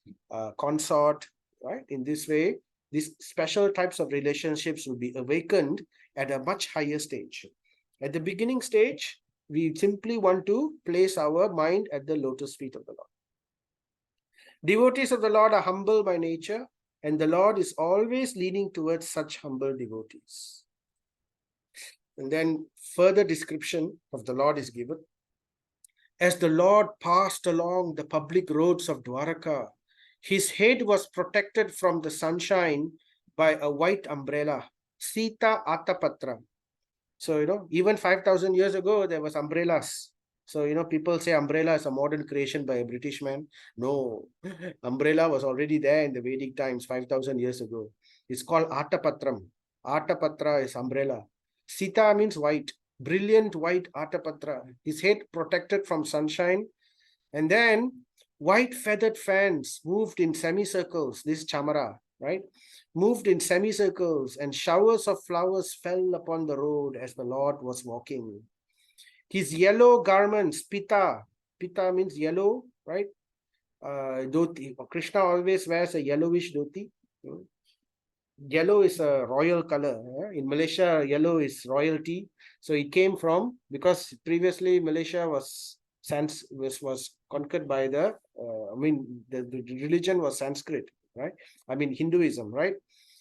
Speaker 1: consort, right? In this way, these special types of relationships will be awakened at a much higher stage. At the beginning stage, we simply want to place our mind at the lotus feet of the Lord. Devotees of the Lord are humble by nature, and the Lord is always leaning towards such humble devotees. And then further description of the Lord is given. As the Lord passed along the public roads of Dwaraka, his head was protected from the sunshine by a white umbrella, Sita Atapatra. So, even 5,000 years ago, there was umbrellas. So, people say umbrella is a modern creation by a British man. No, umbrella was already there in the Vedic times, 5,000 years ago. It's called Atapatram. Atapatra is umbrella. Sita means white, brilliant white Atapatra. His head protected from sunshine. And then white feathered fans moved in semicircles, this chamara, right? Moved in semicircles, and showers of flowers fell upon the road as the Lord was walking. His yellow garments, pita means yellow, right? Dhoti. Krishna always wears a yellowish dhoti. Yellow is a royal color. In Malaysia, yellow is royalty. So it came from, because previously Malaysia was conquered by the religion was Sanskrit, right? Hinduism, right?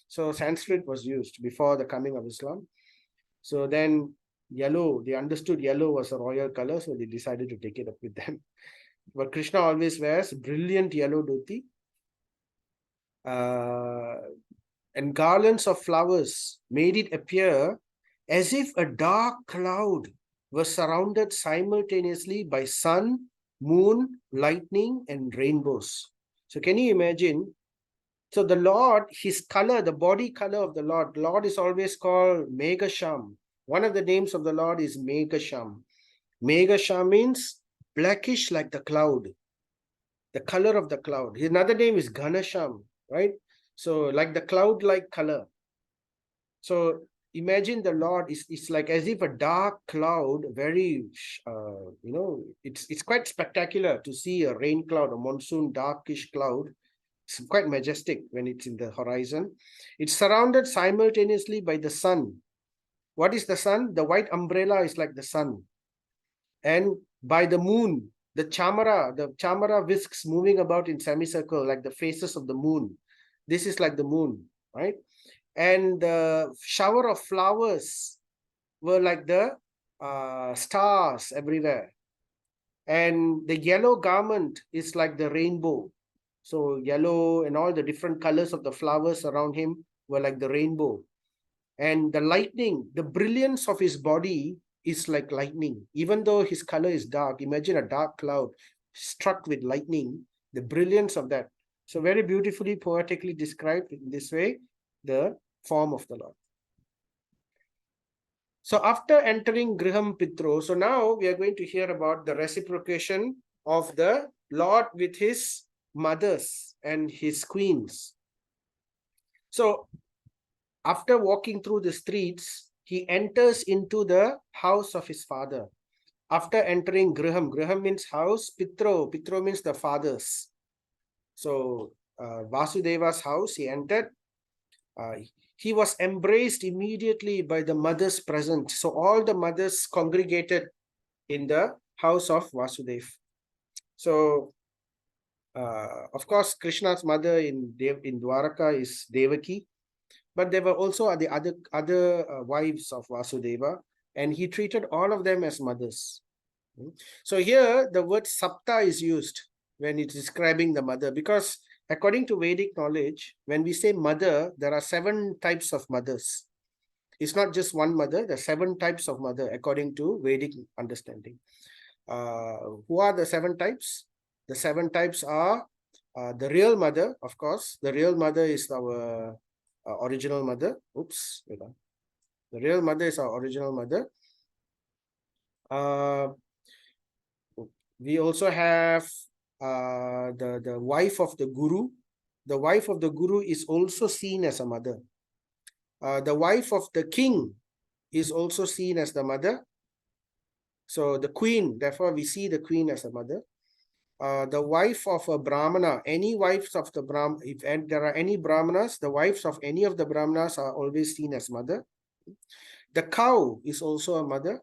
Speaker 1: So Sanskrit was used before the coming of Islam. So then yellow, they understood yellow was a royal color, so they decided to take it up with them. But Krishna always wears brilliant yellow dhoti. And garlands of flowers made it appear as if a dark cloud was surrounded simultaneously by sun, moon, lightning, and rainbows. So can you imagine? So the Lord, his color, the body color of the Lord is always called Meghasham. One of the names of the Lord is Meghasham. Meghasham means blackish like the cloud, the color of the cloud. Another name is Ghanasham, right? So like the cloud-like color. So imagine the Lord is like as if a dark cloud, very, it's quite spectacular to see a rain cloud, a monsoon darkish cloud. It's quite majestic when it's in the horizon. It's surrounded simultaneously by the sun. What is the sun? The white umbrella is like the sun. And by the moon, the chamara whisks moving about in semicircle like the faces of the moon. This is like the moon, right? And the shower of flowers were like the stars everywhere. And the yellow garment is like the rainbow. So yellow and all the different colors of the flowers around him were like the rainbow. And the lightning, the brilliance of his body is like lightning. Even though his color is dark, imagine a dark cloud struck with lightning, the brilliance of that. So very beautifully, poetically described in this way, the form of the Lord. So after entering Griham Pitro, so now we are going to hear about the reciprocation of the Lord with his mothers and his queens. So after walking through the streets, he enters into the house of his father. After entering Griham means house, Pitro means the fathers. So Vasudeva's house, he entered. He was embraced immediately by the mothers present. So all the mothers congregated in the house of Vasudev. So, of course, Krishna's mother in Dwaraka is Devaki, but there were also the other wives of Vasudeva, and he treated all of them as mothers. So here the word Sapta is used when it's describing the mother, because according to Vedic knowledge, when we say mother, there are 7 types of mothers. It's not just one mother, there are 7 types of mother according to Vedic understanding. Who are the 7 types? The 7 types are the real mother, of course. The real mother is our original mother. Oops. The real mother is our original mother. We also have the wife of the Guru. The wife of the Guru is also seen as a mother. The wife of the king is also seen as the mother. So the queen, therefore we see the queen as a mother. The wife of a Brahmana, any wives of the Brahmana, if there are any Brahmanas, the wives of any of the Brahmanas are always seen as mother. The cow is also a mother.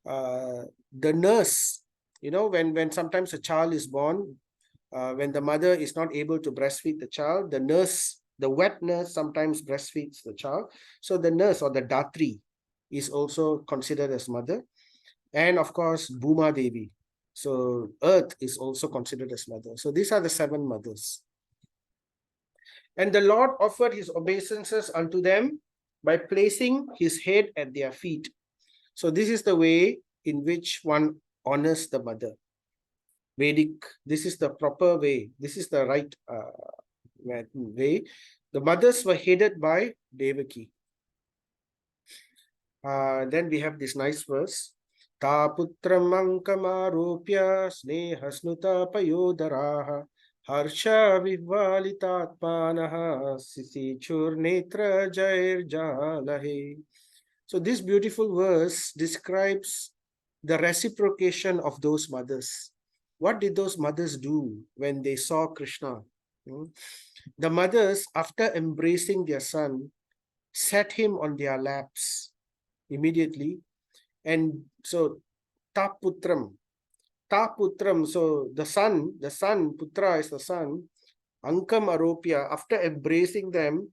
Speaker 1: The nurse, when sometimes a child is born, when the mother is not able to breastfeed the child, the nurse, the wet nurse sometimes breastfeeds the child. So the nurse or the Datri is also considered as mother. And of course, Bhuma Devi. So earth is also considered as mother. So these are the 7 mothers. And the Lord offered his obeisances unto them by placing his head at their feet. So this is the way in which one honors the mother. Vedic, this is the proper way. This is the right way. The mothers were headed by Devaki. Then we have this nice verse. Ta putram ankamarupya snehasnuta payodaraha harsha vivalitatmanaha sisichur netra jair jalahe. So this beautiful verse describes the reciprocation of those mothers. What did those mothers do when they saw Krishna? The mothers, after embracing their son, set him on their laps immediately. And so, taputram, so the son, putra is the son, ankam aropya, after embracing them,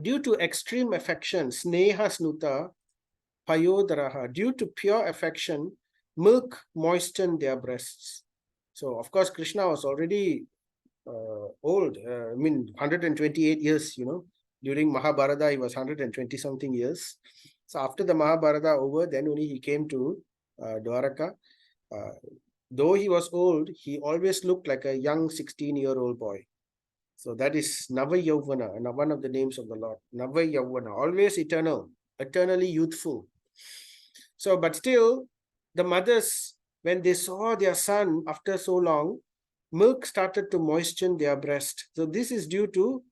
Speaker 1: due to extreme affection, sneha snuta, payodaraha, due to pure affection, milk moistened their breasts. So, of course, Krishna was already old, 128 years, during Mahabharata, he was 120 something years. So after the Mahabharata over, then only he came to Dwaraka. Though he was old, he always looked like a young 16-year-old boy. So that is Nava Yauvana, one of the names of the Lord. Nava Yauvana, always eternal, eternally youthful. So, but still, the mothers, when they saw their son after so long, milk started to moisten their breast. So this is due to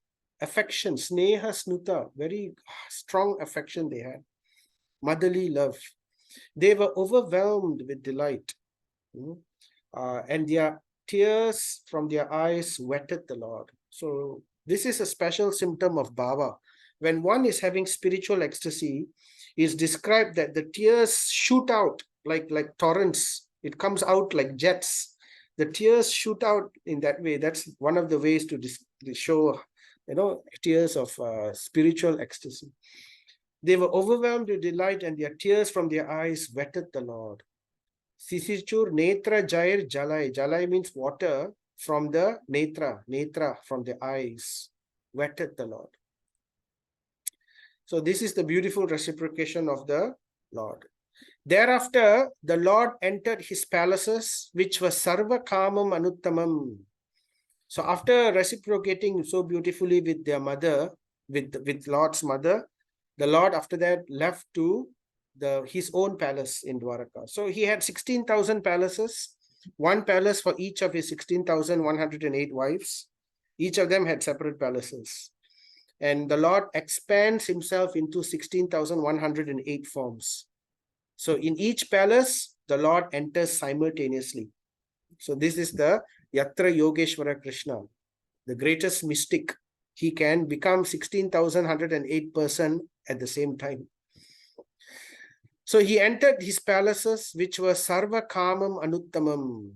Speaker 1: affection, sneha snuta, very strong affection they had, motherly love. They were overwhelmed with delight, and their tears from their eyes wetted the Lord. So this is a special symptom of bhava. When one is having spiritual ecstasy, it's described that the tears shoot out like torrents. It comes out like jets. The tears shoot out in that way. That's one of the ways to show, tears of spiritual ecstasy. They were overwhelmed with delight, and their tears from their eyes wetted the Lord. Sisichur netra jair jalai. Jalai means water from the netra from the eyes, wetted the Lord. So this is the beautiful reciprocation of the Lord. Thereafter, the Lord entered his palaces, which were sarva kamam anuttamam. So after reciprocating so beautifully with their mother, with Lord's mother, the Lord after that left to his own palace in Dwaraka. So he had 16,000 palaces, one palace for each of his 16,108 wives. Each of them had separate palaces. And the Lord expands himself into 16,108 forms. So in each palace, the Lord enters simultaneously. So this is the Yatra Yogeshwara Krishna, the greatest mystic. He can become 16,108 person at the same time. So he entered his palaces, which were Sarva Kamam Anuttamam.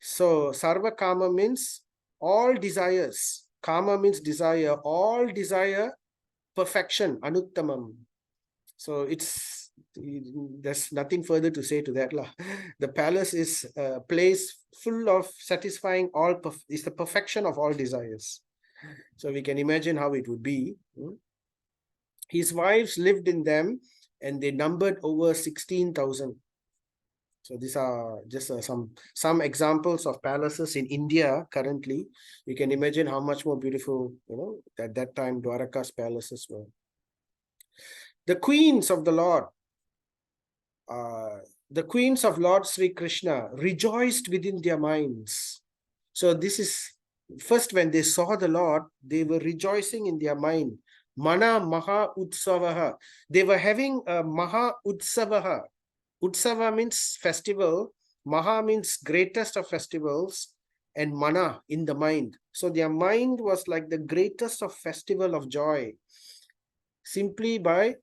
Speaker 1: So Sarva Kama means all desires. Kama means desire. All desire, perfection, Anuttamam. So there's nothing further to say to that. The palace is a place full of satisfying is the perfection of all desires. So we can imagine how it would be. His wives lived in them, and they numbered over 16,000. So these are just some examples of palaces in India currently. You can imagine how much more beautiful, at that time Dwaraka's palaces were. The queens of the Lord, the queens of Lord Sri Krishna rejoiced within their minds. So this is first when they saw the Lord, they were rejoicing in their mind. Mana Maha Utsavaha. They were having a Maha Utsavaha. Utsava means festival. Maha means greatest of festivals. And Mana in the mind. So their mind was like the greatest of festival of joy. Simply by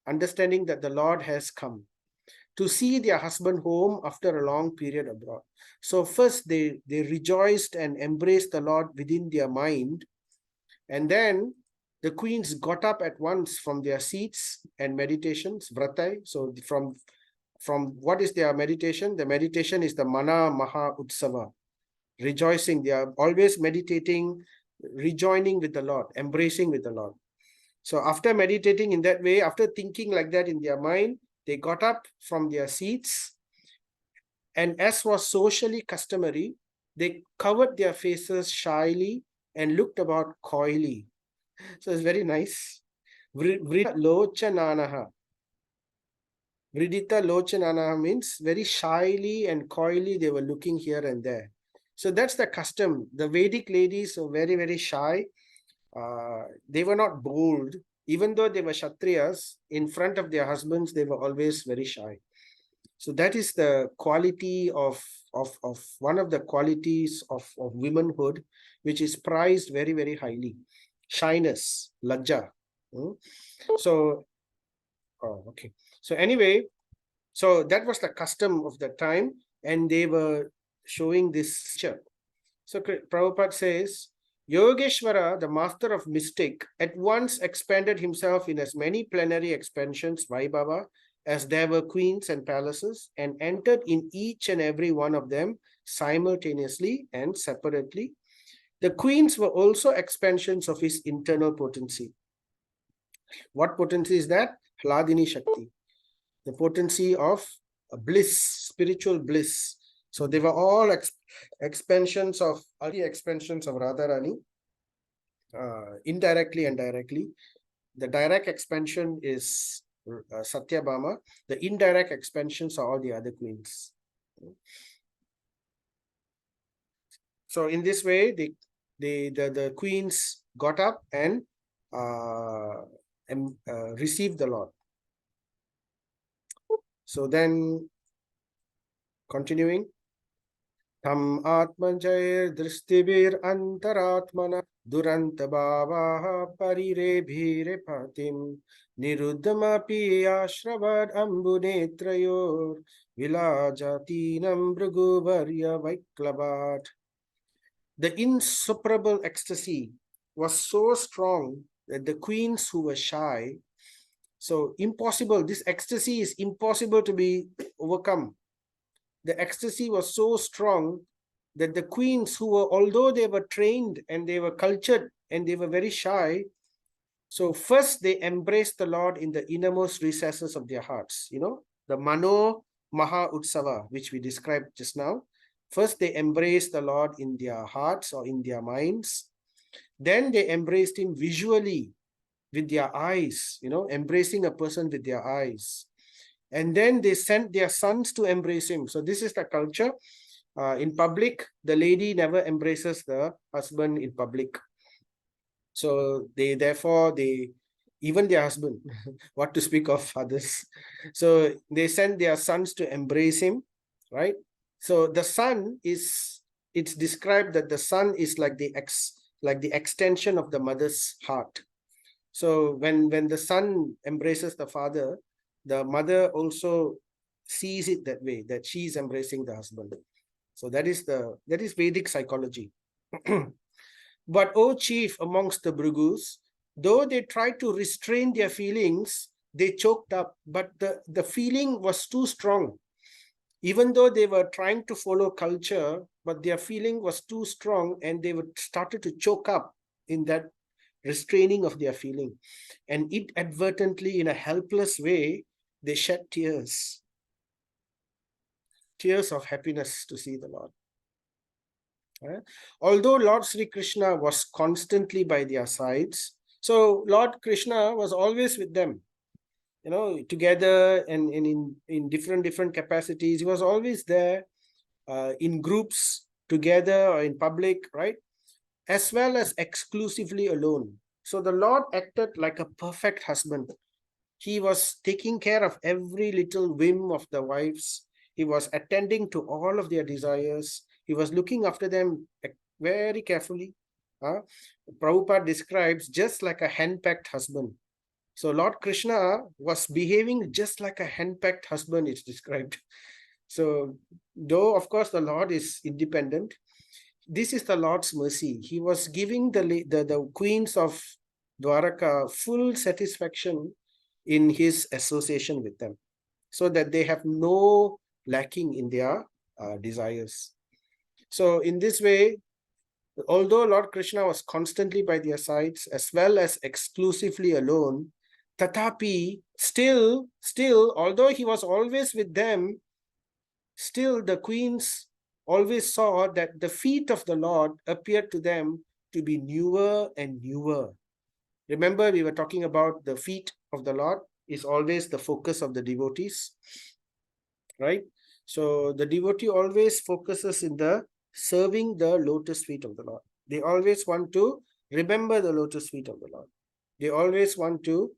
Speaker 1: understanding that the Lord has come to see their husband home after a long period abroad. So first they rejoiced and embraced the Lord within their mind. And then the queens got up at once from their seats and meditations, vratai. So from what is their meditation? The meditation is the Mana Maha Utsava, rejoicing. They are always meditating, rejoining with the Lord, embracing with the Lord. So after meditating in that way, after thinking like that in their mind, they got up from their seats, and as was socially customary, they covered their faces shyly and looked about coyly. So it's very nice. Vridita lochananaha. Vridita lochananaha means very shyly and coyly they were looking here and there. So that's the custom. The Vedic ladies were very, very shy. They were not bold. Even though they were Kshatriyas, in front of their husbands, they were always very shy. So that is the quality of one of the qualities of womanhood, which is prized very, very highly. Shyness, lajja. So, okay. So anyway, so that was the custom of the time, and they were showing this picture. So Prabhupada says, Yogeshwara, the master of mystic, at once expanded himself in as many plenary expansions, Vaibhava, as there were queens and palaces, and entered in each and every one of them simultaneously and separately. The queens were also expansions of his internal potency. What potency is that? Hladini Shakti, the potency of bliss, spiritual bliss. So they were all expansions of Radharani, indirectly and directly. The direct expansion is Satyabhama. The indirect expansions are all the other queens. So in this way, the queens got up and received the Lord. So then, continuing, Tam Atmanjair Dristibir Antaratmana Durantavaha Parirebhire Patim Niruddhamapi Ashravad Ambunetrayor Vilajatinam Bhruguvarya Vaiklabat. The insuperable ecstasy was so strong that the queens who were shy, so impossible, this ecstasy is impossible to be overcome. The ecstasy was so strong that the queens who were, although they were trained and they were cultured and they were very shy, so first they embraced the Lord in the innermost recesses of their hearts, the Mano Maha Utsava, which we described just now. First they embraced the Lord in their hearts or in their minds. Then they embraced him visually with their eyes, embracing a person with their eyes. And then they sent their sons to embrace him. So this is the culture. In public, the lady never embraces the husband in public. So therefore, even their husband, what to speak of others. So they sent their sons to embrace him, right? So the son it's described that the son is like the extension of the mother's heart. So when the son embraces the father, the mother also sees it that way, that she is embracing the husband. So that is Vedic psychology. But O chief amongst the Bhrigus, though they tried to restrain their feelings, they choked up, but the feeling was too strong. Even though they were trying to follow culture, but their feeling was too strong and they started to choke up in that restraining of their feeling. And inadvertently, in a helpless way, they shed tears of happiness to see the Lord. Although Lord Sri Krishna was constantly by their sides, so Lord Krishna was always with them. together and in different capacities. He was always there, in groups, together or in public, right? As well as exclusively alone. So the Lord acted like a perfect husband. He was taking care of every little whim of the wives. He was attending to all of their desires. He was looking after them very carefully. Prabhupada describes just like a hand-packed husband. So Lord Krishna was behaving just like a hand-packed husband, it's described. So though, of course, the Lord is independent, this is the Lord's mercy. He was giving the queens of Dwaraka full satisfaction in his association with them, so that they have no lacking in their desires. So in this way, although Lord Krishna was constantly by their sides as well as exclusively alone, tatapi, still, although he was always with them, still the queens always saw that the feet of the Lord appeared to them to be newer and newer. Remember, we were talking about the feet of the Lord is always the focus of the devotees, right? So the devotee always focuses in the serving the lotus feet of the Lord. They always want to remember the lotus feet of the Lord. They always want to,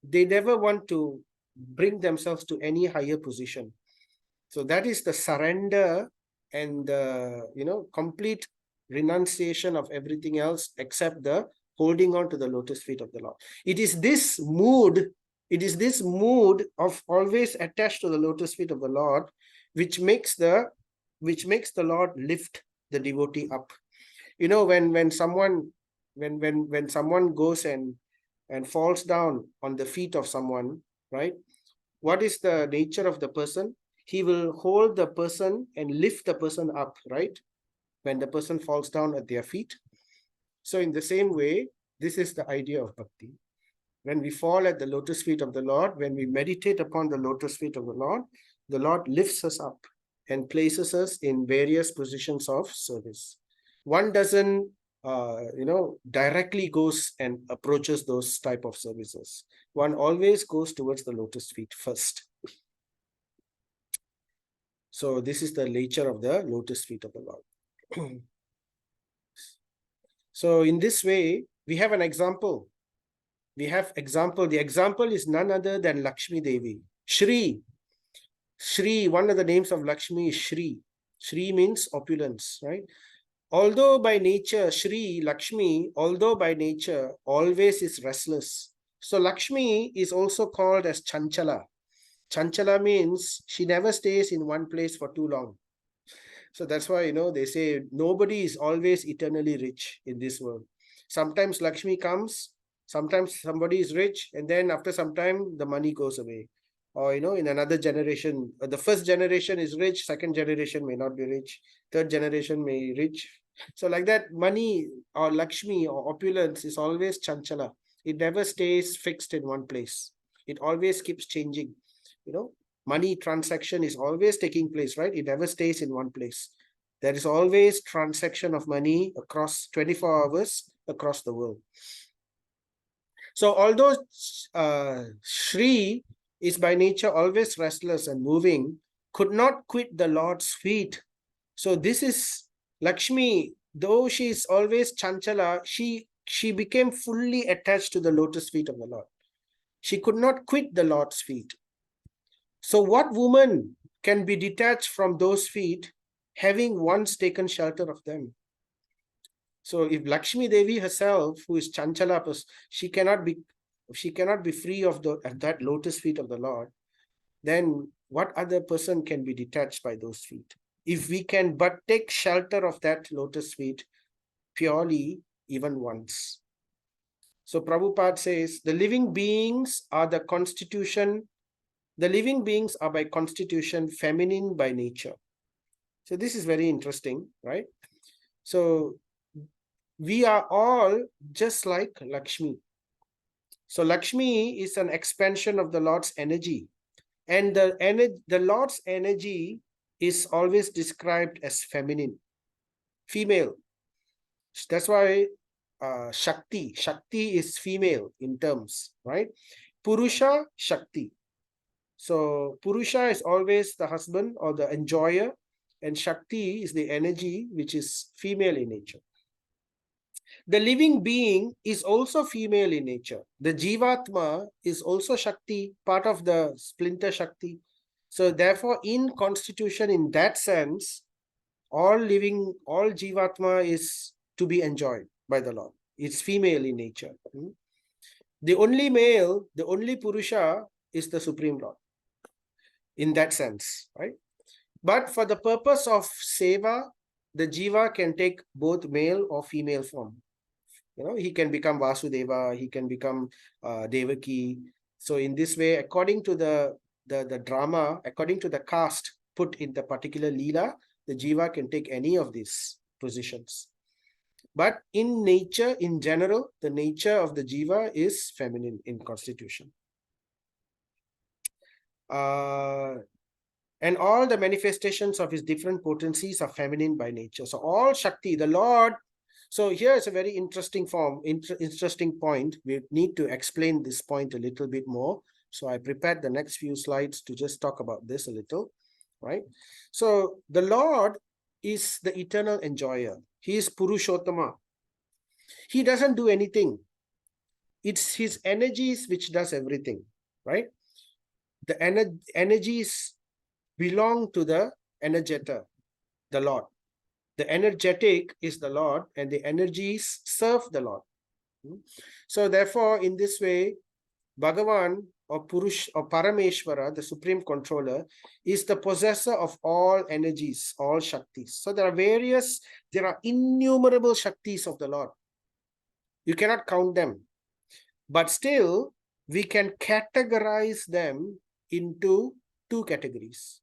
Speaker 1: they never want to bring themselves to any higher position. So that is the surrender and the complete renunciation of everything else except the holding on to the lotus feet of the Lord. It is this mood of always attached to the lotus feet of the Lord which makes the Lord lift the devotee up. When someone goes and falls down on the feet of someone, right? What is the nature of the person? He will hold the person and lift the person up, right? When the person falls down at their feet. So in the same way, this is the idea of bhakti. When we fall at the lotus feet of the Lord, when we meditate upon the lotus feet of the Lord lifts us up and places us in various positions of service. One doesn't, directly goes and approaches those type of services. One always goes towards the lotus feet first. So this is the nature of the lotus feet of the Lord. So in this way, we have an example. The example is none other than Lakshmi Devi. Shri, one of the names of Lakshmi is Shri. Shri means opulence, right? Although by nature, Shri, Lakshmi, always is restless. So Lakshmi is also called as Chanchala. Chanchala means she never stays in one place for too long. So that's why, they say nobody is always eternally rich in this world. Sometimes Lakshmi comes, sometimes somebody is rich, and then after some time, the money goes away. Or, in another generation, the first generation is rich, second generation may not be rich, third generation may be rich. So like that, money or Lakshmi or opulence is always chanchala. It never stays fixed in one place. It always keeps changing. Money transaction is always taking place, right? It never stays in one place. There is always transaction of money across 24 hours across the world. So although Shri is by nature always restless and moving, could not quit the Lord's feet. So this is Lakshmi, though she is always chanchala, she became fully attached to the lotus feet of the Lord. She could not quit the Lord's feet. So what woman can be detached from those feet, having once taken shelter of them? So if Lakshmi Devi herself, who is Chanchala, she cannot be free of that lotus feet of the Lord, then what other person can be detached by those feet? If we can but take shelter of that lotus feet purely even once. So Prabhupada says, the living beings are by constitution feminine by nature. So this is very interesting, right? So we are all just like Lakshmi. So Lakshmi is an expansion of the Lord's energy. And the Lord's energy is always described as feminine, female. That's why Shakti is female in terms, right? Purusha, Shakti. So Purusha is always the husband or the enjoyer, and Shakti is the energy which is female in nature. The living being is also female in nature. The Jivatma is also Shakti, part of the splinter Shakti. So therefore, in constitution, in that sense, all living, all Jivatma is to be enjoyed by the Lord. It's female in nature. The only male, the only Purusha is the Supreme Lord in that sense, right? But for the purpose of Seva, the Jiva can take both male or female form. He can become Vasudeva, he can become Devaki. So in this way, according to the drama, according to the caste put in the particular Leela, the Jiva can take any of these positions. But in nature, in general, the nature of the Jiva is feminine in constitution. And all the manifestations of his different potencies are feminine by nature. So all Shakti, the Lord. So here is a very interesting interesting point. We need to explain this point a little bit more. So I prepared the next few slides to just talk about this a little, right? So the Lord is the eternal enjoyer. He is Purushottama. He doesn't do anything. It's his energies which does everything, right? The energies belong to the energeter, the Lord. The energetic is the Lord, and the energies serve the Lord. So therefore, in this way, Bhagavan or Purush or Parameshwara, the Supreme Controller, is the possessor of all energies, all Shaktis. So there are innumerable Shaktis of the Lord. You cannot count them. But still, we can categorize them into two categories.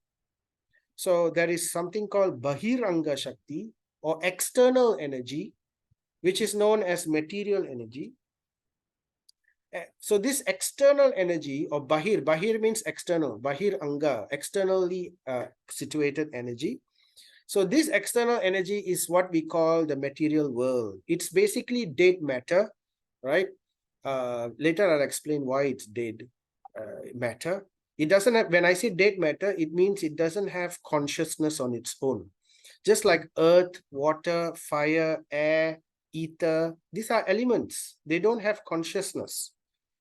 Speaker 1: So there is something called Bahiranga Shakti or external energy, which is known as material energy. So this external energy or Bahir means external, Bahiranga, externally situated energy. So this external energy is what we call the material world. It's basically dead matter, right? Later I'll explain why it's dead matter. It doesn't have, when I say dead matter, it means it doesn't have consciousness on its own. Just like earth, water, fire, air, ether, these are elements. They don't have consciousness.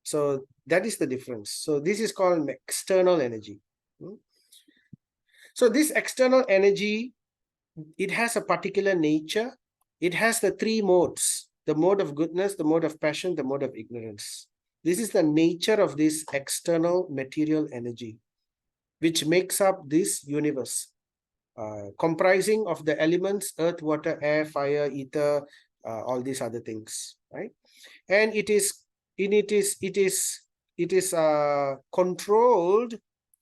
Speaker 1: So that is the difference. So this is called external energy. So this external energy, it has a particular nature. It has the three modes: the mode of goodness, the mode of passion, the mode of ignorance. This is the nature of this external material energy, which makes up this universe, comprising of the elements earth, water, air, fire, ether, all these other things, right? And it is controlled.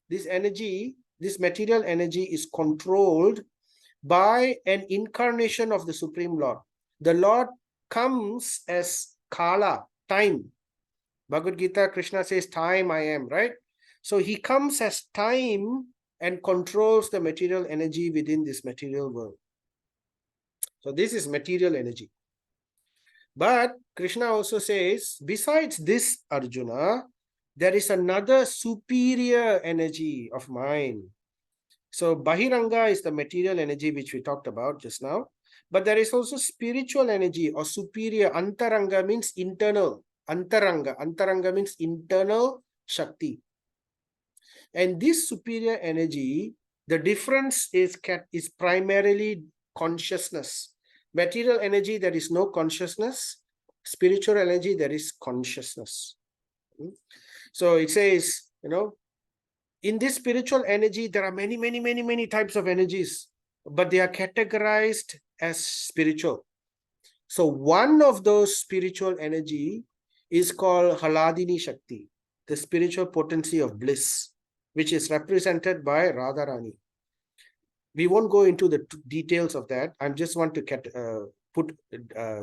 Speaker 1: This energy, this material energy, is controlled by an incarnation of the Supreme Lord. The Lord comes as Kala, time. Bhagavad Gita, Krishna says, time I am, right? So he comes as time and controls the material energy within this material world. So this is material energy. But Krishna also says, besides this, Arjuna, there is another superior energy of mine. So Bahiranga is the material energy which we talked about just now. But there is also spiritual energy or superior. Antaranga means internal. Antaranga means internal Shakti. And this superior energy, the difference is primarily consciousness. Material energy, there is no consciousness. Spiritual energy, there is consciousness. So it says, in this spiritual energy, there are many types of energies, but they are categorized as spiritual. So one of those spiritual energy is called Haladini Shakti, the spiritual potency of bliss, which is represented by Radharani. We won't go into the details of that. I just want to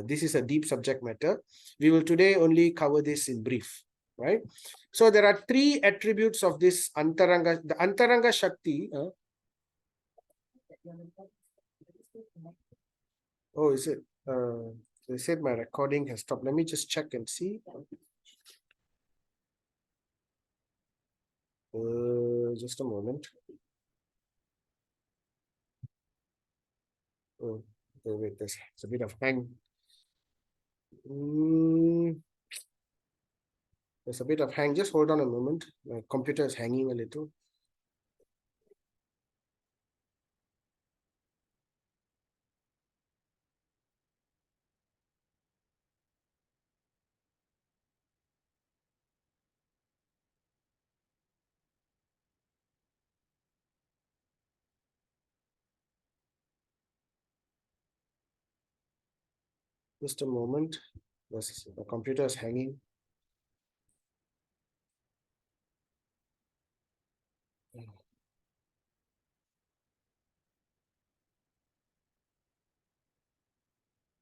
Speaker 1: this is a deep subject matter. We will today only cover this in brief, right? So there are three attributes of this Antaranga. The Antaranga Shakti. Oh, is it? They said my recording has stopped. Let me just check and see. just a moment. Oh, wait, there's a bit of hang. Mm, there's a bit of hang. Just hold on a moment. My computer is hanging a little. Just a moment. The computer is hanging.